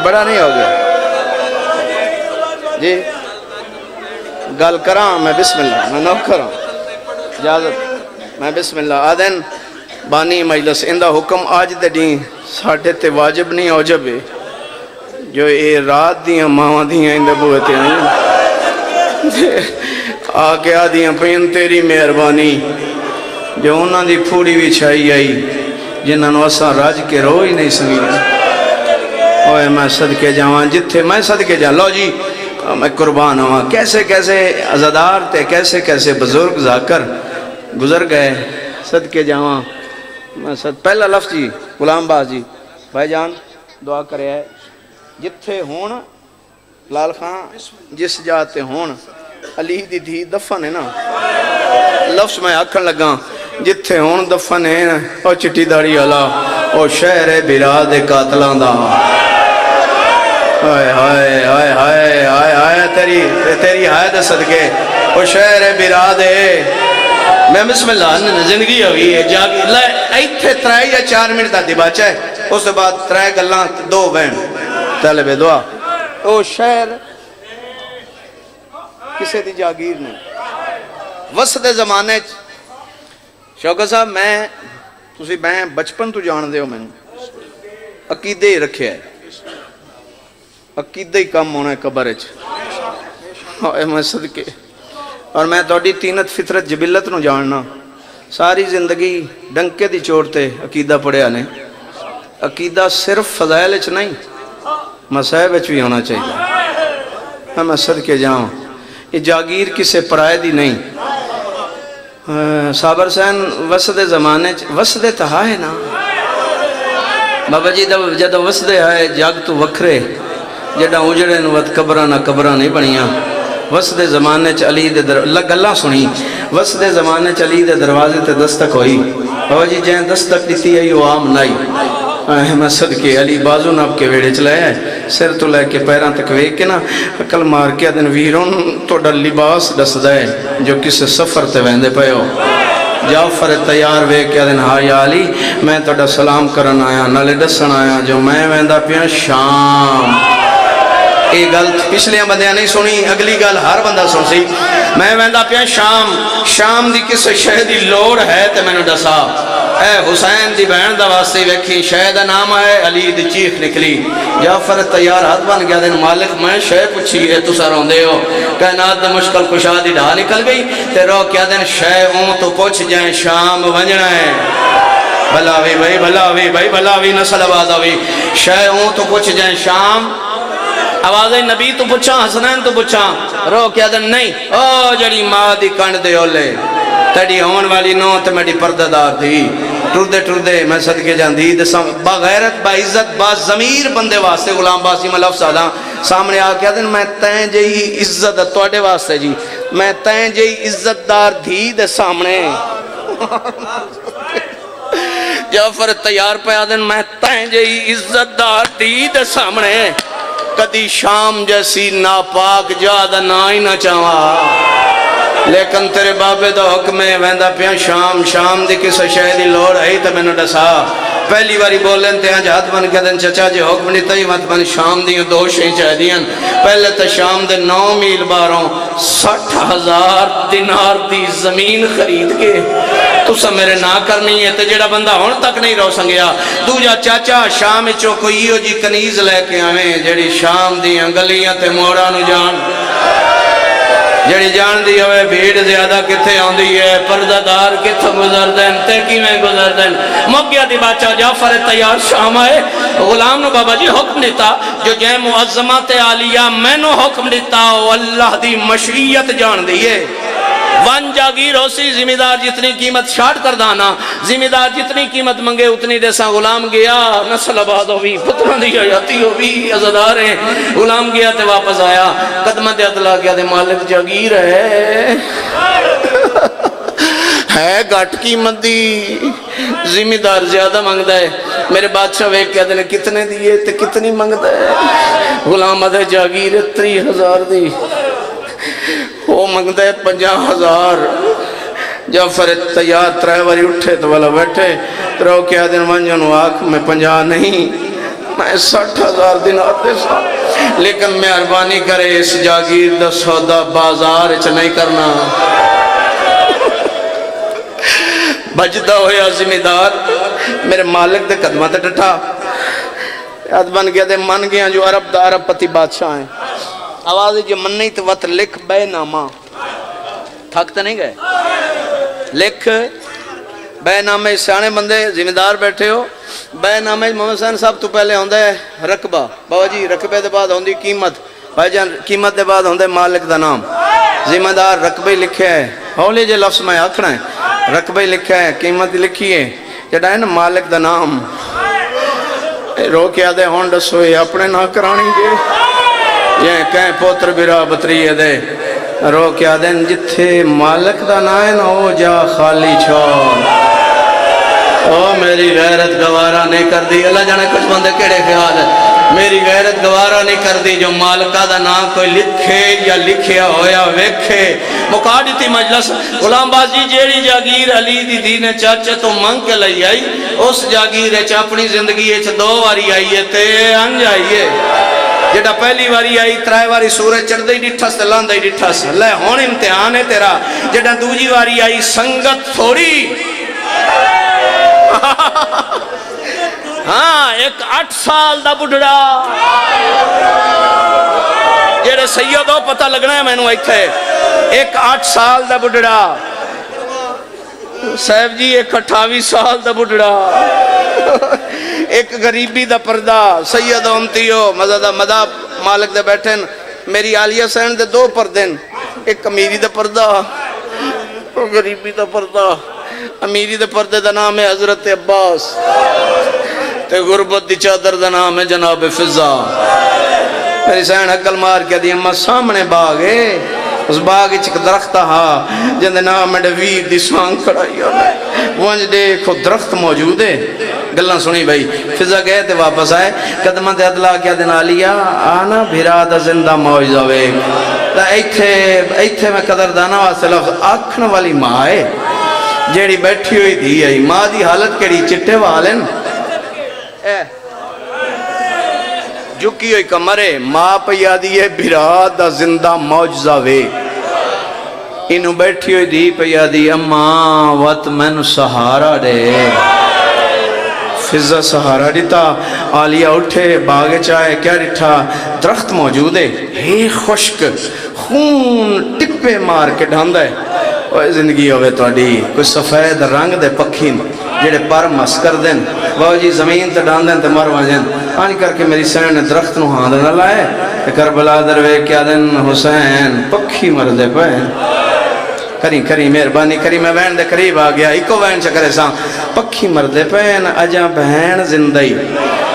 بڑا نہیں ہو گیا جی گل کراں میں بسم اللہ میں نوک کراں اجازت میں بسم اللہ آدھن بانی مجلس اندہ حکم آج دے دیں ساڑھے تے واجب نہیں اوجب ہے جو اے رات دیاں ماں دیاں اندہ بوتے ہیں آکے آدیاں پین تیری مہربانی جو انہاں دی پھوڑی بھی چھائی آئی جنہاں نو اساں راج کے رو ہی نہیں سنگی اوہ میں صدقے جاواں جتھے میں صدقے جاواں لو جی میں قربان ہوا کیسے کیسے عزادار تے کیسے کیسے بزرگ ذاکر گزر گئے صدقے جاواں پہلا لفظ جی غلام باز جی بھائی جان دعا کرے ہے جتھے ہون لال خان جس جاتے ہون علی دی دھی دفن ہے نا لفظ میں آکھن لگا جتھے ہون دفن ہے او چٹی داڑی والا او شہر براد قاتلان دا ہائے ہائے ہائے ہائے ہائے ہائے تیری ہائے دے صدقے او شہر براد میں بسم اللہ زندگی ہوئی ہے جاگی ایتھے 3 یا 4 منٹ دا دیباچہ ہے اس بعد 3 گلان 2 بین طالب دعا او شہر کسے دی جاگیر نہیں وسط زمانے شوکہ صاحب میں تسی بچپن تو جان دے ہو میں عقیدے ہی رکھے ہے عقیدے ہی کم ہونا ہے قبر اے میں صدقے اور میں توڑی تینت فطرت جبلت نو جاننا ساری زندگی ڈنکے دی چوڑتے عقیدہ پڑھیا نے عقیدہ صرف فضائل اچھ نہیں مسائب اچھ بھی ہونا چاہیے میں صدقے جاؤں یہ جاگیر کسے پرائے دی نہیں صابر سین وسد زمانے وسد تہا ہے نا بابا جی جد وسد ہے جاگ تو وکھرے جڑا اجڑے نوت قبرہ نہ قبرہ نہیں بنیاں وسد زمانے چ علی دے گلاں سنی وسد زمانے چ علی دے دروازے تے دستک ہوئی بابا جی جہیں دستک دیتی ہے وہ عام نہیں میں صدقے علی بازو ناب کے ویڑے چلائے ہے سر تو لے کے پیران تک ویک کے نا کل مار کے دن ویرون تو ڈل لباس ڈس دائے جو کسے سفر تے ویندے پہ ہو جعفر تیار ویک کے دن ہاں یا علی میں تو ڈا سلام کرن آیا نالے ڈسن آیا جو میں ویندہ پیا شام ایک گل پچھلے بندیاں نہیں سنی اگلی گل ہر بندہ سن سی میں ویندہ پیا شام دی کس شہدی لوڑ ہے تے میں نے ڈسا اے حسین دی بہن دا واسطے ویکھی شہد نام ہے علی دی چیخ نکلی جعفر تیار ہاتھ بن گیا دن مالک میں شہ پوچھی ہے تو سر ہوندے ہو کائنات دا مشکل کشا دی ڈھا نکل گئی تے رو کیا دن شہ اون تو پوچھ جائیں شام ونجنا ہے بھلاوی بھائی بھلاوی بھائی بھلاوی نسل آباد ہوئی شہ اون تو پوچھ جائیں شام آواز نبی تو پوچھا حسنین تو پوچھا رو کیا دن نہیں او جڑی ماں دی کنڈ دے اولے تیڑی ہون والی نو تے میڈی پردہ دار تھی ٹردے میں صدقے جان دی بغیرت با عزت با ضمیر بندے واسطے غلام باسی میں لفظ آدھا سامنے آ کیا دن میں تین جئی عزت توڑے واسطے جی میں تین جئی عزت دار دھی دے سامنے جعفر تیار پہ آدھن میں تین جئی عزت دار دھی دے سامنے کدی شام جیسی ناپاک جادہ نہ ہی نہ چاہوا لیکن تیرے بابے دا حکم ہے ویندہ پیا شام دی کس شہدی لوڑ ہے تا میں نے ڈسا پہلی باری بولن تے آج ہاتھ بن کے دن چچا جی حکم نہیں تھی ہاتھ بن شام دیوں دو شہیں چاہ دیں پہلے تا شام دے 9 میل باروں 60,000 دینار دی زمین خرید کے تو سا میرے نہ کرنی ہے تے جڑا بندہ ہون تک نہیں رو سنگیا دوجا چاچا شام چو کوئی ہو جی کنیز لے کے آویں جڑی شام دیاں گلیاں تے موڑا نو جان جڑی جان دی ہوئے بھیڑ زیادہ کتھے آن دی ہے پردہ دار کتھے گزر دیں تے کی میں گزر دیں موقعہ دی بادشاہ جعفر تیار شام آئے غلام نو بابا جی حکم دیتا جو جائے معظمات عالیہ میں نو حکم دیتا وہ اللہ دی مشیت جان دیئے وان جاگیر ہوسی ذمہ دار جتنی قیمت شاٹ کر دانا ذمہ دار جتنی قیمت منگے اتنی دیسا غلام گیا نسل آباد ہوئی پتران دی حیاتی ہوئی عزدار ہیں غلام گیا تے واپس آیا قدمہ دے عدلہ گیا دے مالک جاگیر ہے گھٹ قیمت دی ذمہ دار زیادہ منگتا ہے میرے بادشاہ ویک کہتے ہیں کتنے دیئے تے کتنی منگتا ہے غلام ادھے جاگیر 30,000 دی وہ منگتا ہے 50,000 جعفر تیار ترائیواری اٹھے تو والا بیٹھے ترہو کیا دن منجن واقع میں 50 نہیں میں 60,000 دینار دے سا لیکن میں عربانی کرے اس جاگیر دا سودا بازار اچھ نہیں کرنا بجدہ ہویا ذمہ دار میرے مالک دے قدمہ تے ٹٹا یاد بن گیا دے من گیا جو عرب دا عرب پتی بادشاہ ہیں آوازی جو من نہیں تو وقت لکھ بے نامہ تھکتے نہیں گئے لکھ بے نامے سیانے بندے ذمہ دار بیٹھے ہو بے نامے محمد حسین صاحب تو پہلے ہوندہ ہے رقبہ بابا جی رقبے دے بعد ہوندی قیمت بھائی جان قیمت دے بعد ہوندہ ہے مالک دا نام ذمہ دار رقبے لکھے ہے ہولی جے لفظ میں آکھنا ہے رقبے لکھے ہے قیمت لکھی ہے جڑا ہے نا مالک دا نام رو کے آدھے ہونڈ سوئی اپنے نہ کرانی گے یہ کہیں پوتر برا بطریے دے رو کیا دیں جتھے مالک دا نائن ہو جا خالی چھوڑ او میری غیرت گوارا نہیں کر دی اللہ جانے کچھ بندے کیڑے خیال ہے میری غیرت گوارا نہیں کر دی جو مالکہ دا نام کوئی لکھے یا لکھیا ہویا ویکھے مقاڑی تھی مجلس غلام بازی جیڑی جاگیر علی دی دین چاچے تو منگ کے لئی آئی اس جاگیر اپنی زندگی 2 واری آئی ہے تے انج آئی ہے جڑا پہلی واری آئی ترائے واری سورج چڑھ دئی ڈٹھا سے لاندہ ہی ڈٹھا سے لے ہون امتحان ہے تیرا جڑا دوجی واری آئی سنگت تھوڑی ہاں ایک 8 سال دا بڑھڑا جیڑے سیدوں پتہ لگنا ہے میں نو ایتھے ایک 8 سال دا بڑھڑا صاحب جی ایک 28 سال دا بڑھڑا ایک غریبی دا پردہ سید امتیو مدہ مالک دے بیٹھن میری عالیہ سین دے 2 پردن ایک امیری دا پردہ غریبی دا پردہ امیری دے پردے دا نام ہے حضرت عباس تے غربت دی چادر دا نام ہے جناب فضا میری سین عقل مار کے دی اممہ سامنے باغ ہے اس باغ ایک درخت ہا جن نام میں ویر دی سانگ کھڑائی وانج دیکھو درخت موجود ہے گلنا سنی بھائی فضا گئے تے واپس آئے قدمہ تے عدلہ کیا دن آلیا آنا بھیرا دا زندہ موجزہ وے ایتھے میں قدردانا واسے لفظ آکھن والی ماں ہے جیڑی بیٹھی ہوئی دی ہے ماں دی حالت کیڑی چٹے والن جھکی ہوئی کمرے ماں پیا دیئے بھیرا دا زندہ موجزہ وے انہوں بیٹھی ہوئی دی پیا دی اماں وط میں سہارا دے فضا سہارا دیتا آلیہ اٹھے باغے چاہے کیا ڈٹھا درخت موجود ہے ہی خشک خون ٹپے مار کے ڈھاندہ ہے اوہ زندگی ہوئے تو اڈی کوئی سفید رنگ دے پکھین جیڑے پر مس کر دیں باو جی زمین تے ڈان دیں تے مر وجن آنی کر کے میری سین نے درخت نو ہاں نہ لائے تے کربلا دروے کیا دن حسین پکھی مر دے پہ کری مہربانی کری میں وین دے قریب آ گیا ایکو وین چکرے ساں پکھی مر دے پین اجا بہن زندگی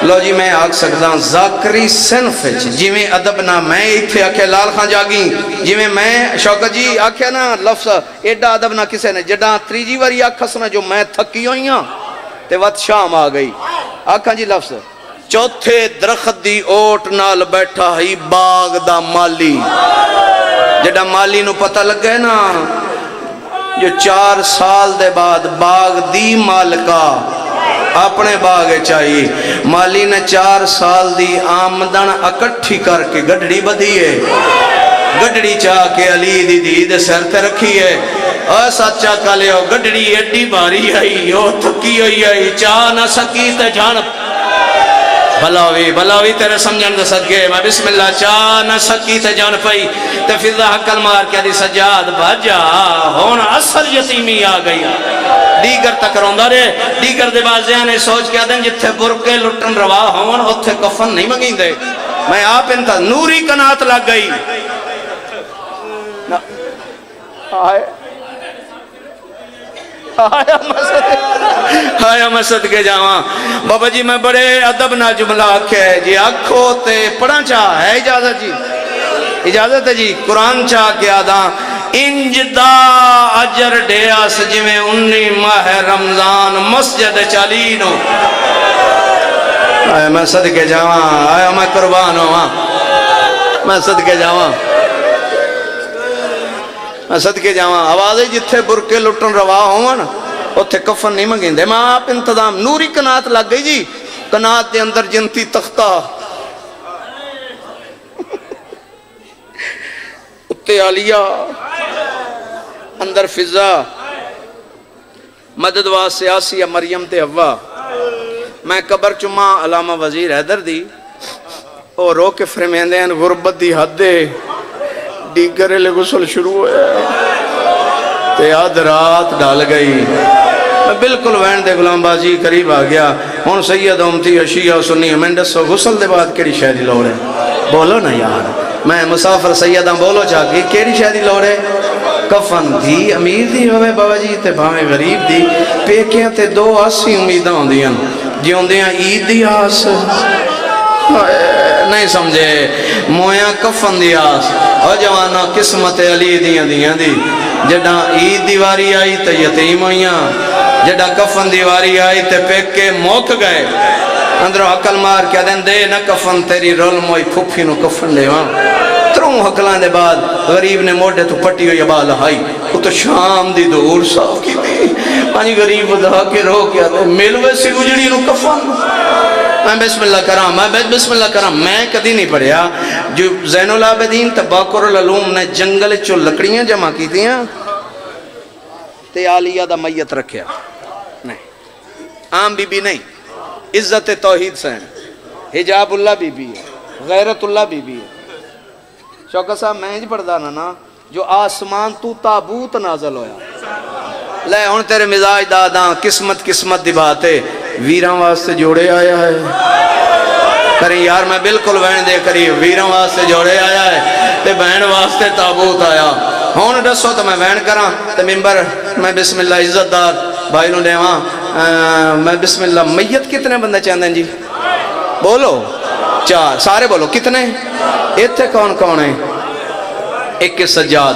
لو جی میں آگ سکتا ہوں ذاکری صنف جی میں ادب نہ میں ایتھے آکھے لال خان جاگی جی میں شوکت جی آکھے نا لفظ ایڈا ادب نہ کسے نے جڈا تریجی واری آکھس نا جو میں تھکی ہوئی ہاں تے وقت شام آ گئی آکھاں جی لفظ چوتھے درخت دی اوٹ نال بیٹھا ہی باغ دا مالی جڈا مالی نو پتہ لگ گئے نا جو 4 سال دے بعد باغ دی مالکا اپنے باغے چاہیے مالی نے 4 سال دی آمدن اکٹھی کر کے گڑڑی بدھی ہے گڑڑی چاہ کے علی دی دید سر تے رکھی ہے سچا کالے ہو گڑڑی ایڈی باری آئی ہو تھکی ہوئی آئی چاہ نہ سکی تے جان بلاوی تیرے سمجھن دے صدقے میں بسم اللہ چاہ نہ سکی تے جان پئی تے فضا حقل مار کے دی سجاد بھجا ہونا اصل یتیمی آ گئی دیگر تک روندہ رہے دیگر دے بازیاں نے سوچ کے دیں جتھے برکے لٹن روا ہون اتھے کفن نہیں مگیں دے میں آپ انتا نوری کنات لگ گئی آیا میں صدقے جاواں بابا جی میں بڑے ادب نہ جملہ آکھے جی آکھو تے پڑھا چاہ ہے اجازت جی اجازت ہے جی قرآن چاہ کے آدھاں انجدہ اجر ڈیا سجمیں 19 ماہ رمضان مسجد چالینو آیا میں صدقے جاواں آیا میں قربان ہوا میں صدقے جاواں میں صدقے جاواں آوازیں جتھے برکے لٹن روا ہوں نا اتھے کفن نہیں مگیں دے میں آپ انتظام نوری کنات لگ گئی جی کنات دے اندر جنتی تختہ اتے عالیہ اندر فضا مددوا سیاسی مریم تے ہوا میں قبر چما علامہ وزیر حیدر دی اور رو کے فرمین دین غربت دی حد دے دیگر لے غسل شروع ہوئے تے آدھ رات ڈال گئی میں بالکل وین دے غلام بازی قریب آ گیا ہون سید امتی اشیاء سنی میں دسو غسل دے بعد کیڑی شہدی لوڑے بولو نا یار میں مسافر سیدہ بولو چاہ کے کیڑی شہدی لوڑے کفن دی امیر دی ہوئے بابا جی تے بھاویں غریب دی پیکیاں تے 2 آسی امیداں ہوں دیاں جی ہوں دیاں عید دی آس نہیں سمجھے مویاں کفن دی آس اور جوانا قسمت علی دیاں دی جڑا عید دیواری آئی تے یتیم ہویاں جڑا کفن دیواری آئی تے پیکے موک گئے اندروں حقل مار کیا دیں دے نہ کفن تیری رول موئی پھوپھی نو کفن دے وہاں تروں حقلان دے بعد غریب نے موڑے تو پٹی ہوئی بال ہائی وہ تو شام دی دور صاف کی تھی پانی غریب دھا کے رو کیا دے ملوے سے گجڑی نو کفن میں بسم اللہ کرام بسم اللہ کرام میں کدی نہیں پڑھیا جو زین العابدین تباکر العلوم نے جنگل چو لکڑیاں جمع کی تھیاں تے عالیہ دا میت رکھیا نہیں عام بی بی نہیں عزت توحید سے ہیں، حجاب اللہ بی بی ہے، غیرت اللہ بی بی ہے۔ شوکت صاحب میں ہی پڑھدا نا جو آسمان تو تابوت نازل ہویا، لے ہن تیرے مزاج داداں قسمت قسمت دی بات ہے، ویراں واسطے جوڑے آیا ہے کریں یار، میں بالکل بہن دے کری ویراں واسطے جوڑے آیا ہے تے بہن واسطے تابوت آیا۔ ہون دسو تو میں بہن کراں تے ممبر میں بسم اللہ عزت دار بھائی نو دیواں، میں بسم اللہ۔ میت کتنے بندے چاہندے ہیں جی؟ بولو 4، سارے بولو کتنے؟ ایتھے کون کون ہے؟ ایک کے سجاد،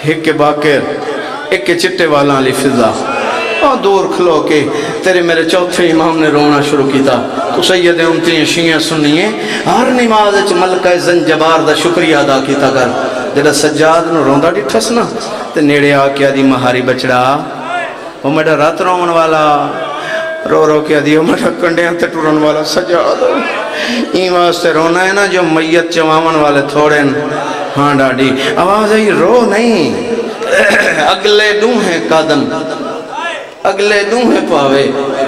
ایک کے باقر، ایک کے چٹے والا علی فضا، اور دور کھلو کے تیرے میرے چوتھے امام نے رونا شروع کیتا۔ تو سید امتی شیعہ سنیے ہر نماز وچ ملکہ زنجبار دا شکریہ ادا کیتا کر۔ جڑا سجاد نو روندا ڈٹھس نا تے نیڑے آ کے آدھی مہاری بچڑا وہ میرا رات رون والا، رو رو کے آدھی میرا کنڈیاں تے ٹرن والا سجاد، این واسطے رونا ہے نا جو میت چواون والے تھوڑے ہاں ڈاڈی آواز آئی رو نہیں، اگلے ڈوہیں قدم اگلے ڈوہیں پاوے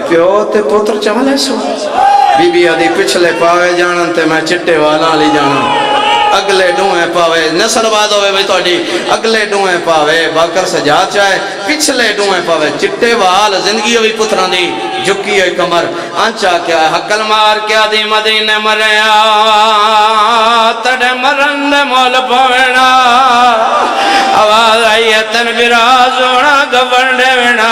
پیو تے پتر چملے سو، بی بی آدھی پچھلے پاوے جانن تے میں چٹے والا لی جانا، اگلے ڈوہیں پاوے نسل بات ہوئے بھئی توڑی، اگلے ڈوہیں پاوے باکر سجاد چاہے، پچھلے ڈوہیں پاوے چٹے وال، زندگی ہوئی پتران دی جھکی ہوئی کمر، آنچا کیا ہے حقل مار کیا دی مدینے مریا تڑے مرند مول پوینا، آواز آئی ہے تنبیراز ہونا گورنے وینا،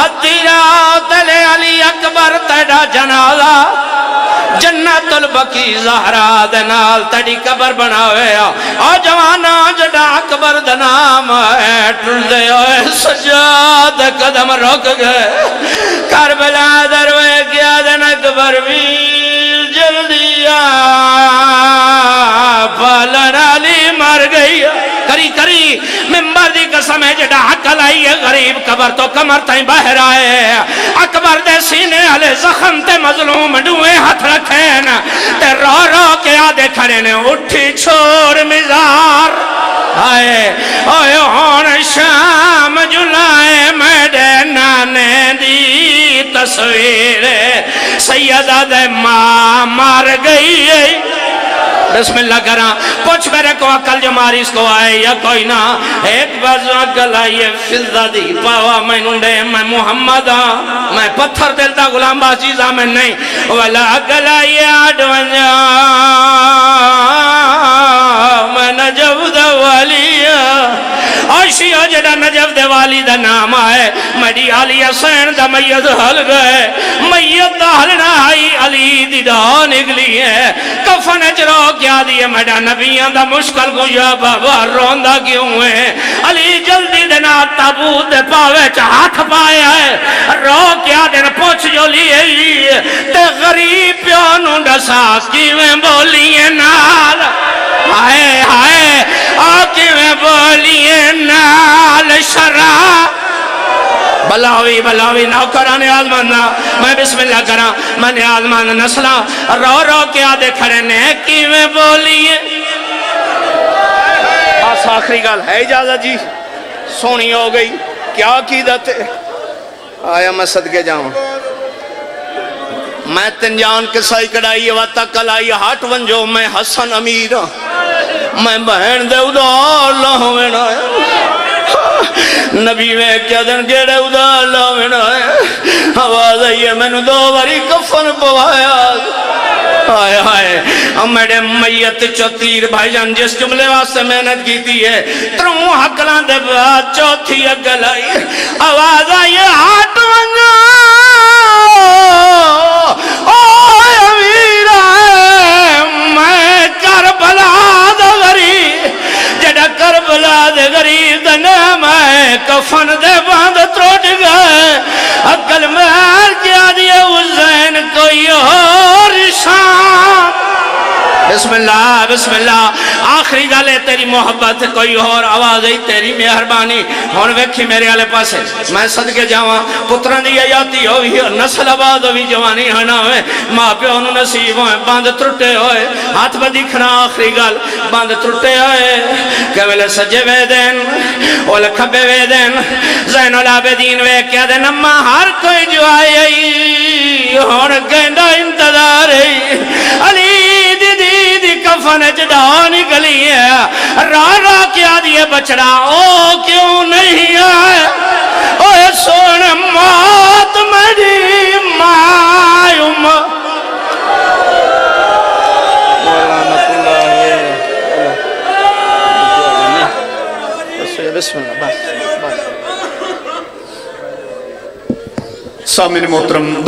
ادھی رات لے علی اکبر تیڑا جنازہ جنت البقی زہرا دنال تڑی قبر بناوے اور جوانا جڑا اکبر دنام ہے ٹر دے ہوئے سجاد قدم رک گئے، کربلا دروے کیا دن اکبر ویل جلدی پالن علی مر گئی، کری کری ممبر دی قسم ہے جڑا حق لائی ہے غریب قبر تو کمر تائیں باہر آئے، اکبر دے سینے علی زخم تے مظلوم ڈوئے ہاتھ رکھیں تے رو رو کے آدھے کھڑے نے اٹھی چھوڑ مزار آئے اوہ ہون شام جلائے میڈے نانے دی تصویر سیدہ دے ماں مار گئی ہے، بسم اللہ کرا پوچھ میرے کو عقل جو ماریس کو آئے یا کوئی نہ، ایک بازو عقل آئیے فضا دی پاوا میں ننڈے میں محمد میں پتھر دلتا غلام باز چیزا میں نہیں، والا عقل آئیے آڈوانجا میں نجف دا والی عاشیہ جڑا نجف دے والی دا نام آئے، میڈی علی حسین دا میت حل گئے، میت دا حل نہ آئی علی دی دا نگلی ہے، کفن اجرو کیا دیئے میڈا نبیان دا مشکل کو یا بابا روندہ کیوں ہے، علی جلدی دینا تابوت دے پاوے چاہت پایا ہے، رو کیا دینا پوچھ جو لیے تے غریب پیونوں ڈسا کیویں بولیے نال، ہائے ہائے آکیویں بولیے نال شرع بلاوی نوکرہ نیاز ماننا، میں بسم اللہ کرا میں نیاز ماننا نسلہ رو رو کیا دے کھڑے نے کیویں بولیے، بس آخری گال ہے اجازت جی سونی ہو گئی کیا عقیدت ہے، آیا میں صدقے جاؤں میں تنجان کے سائی کڑائی واتکل آئی ہاتھ ونجو میں حسن امیر میں بہن دے ادار لاہوین آیا نبی میں کیا دن گیڑے ادار لاہوین آیا، آواز آئیے میں نے دو باری کفن پوایا، آئے آئے میرے میت چوتیر بھائی جان جس جملے واسطے محنت کیتی ہے تروں حقلان دے بعد چوتھی اگل آئی، آواز آئیے ہاتھ ونجو اوہ امیر آئے میں کربلا دا غریب جڑا کربلا دے غریب دا نام ہے کفن دے باندھ تروٹ گئے، عقل مہر کیا دیئے حسین کوئی اور شام، بسم اللہ آخری گالے تیری محبت کوئی اور آواز ہے تیری مہربانی، ہون ویکھی میرے آلے پاسے میں صدقے جاواں پتران دی آیاتی ہوئی نسل آباد ہوئی جوانی ہنا ہوئے ماں پہ انہوں نصیب ہوئے باندھ ترٹے ہوئے ہاتھ با دیکھنا آخری گال باندھ ترٹے ہوئے کہ ویلے سجے وے دین اول کھبے وے دین زین العابدین وے کیا دین اما ہر کوئی جو آئی ہون گیندا انتظار ہے علی دی کفن جدا نکلی ہے را کیا دیے بچڑا او کیوں نہیں آئے اوے سون موت میری مایم بسم اللہ بس سامعین محترم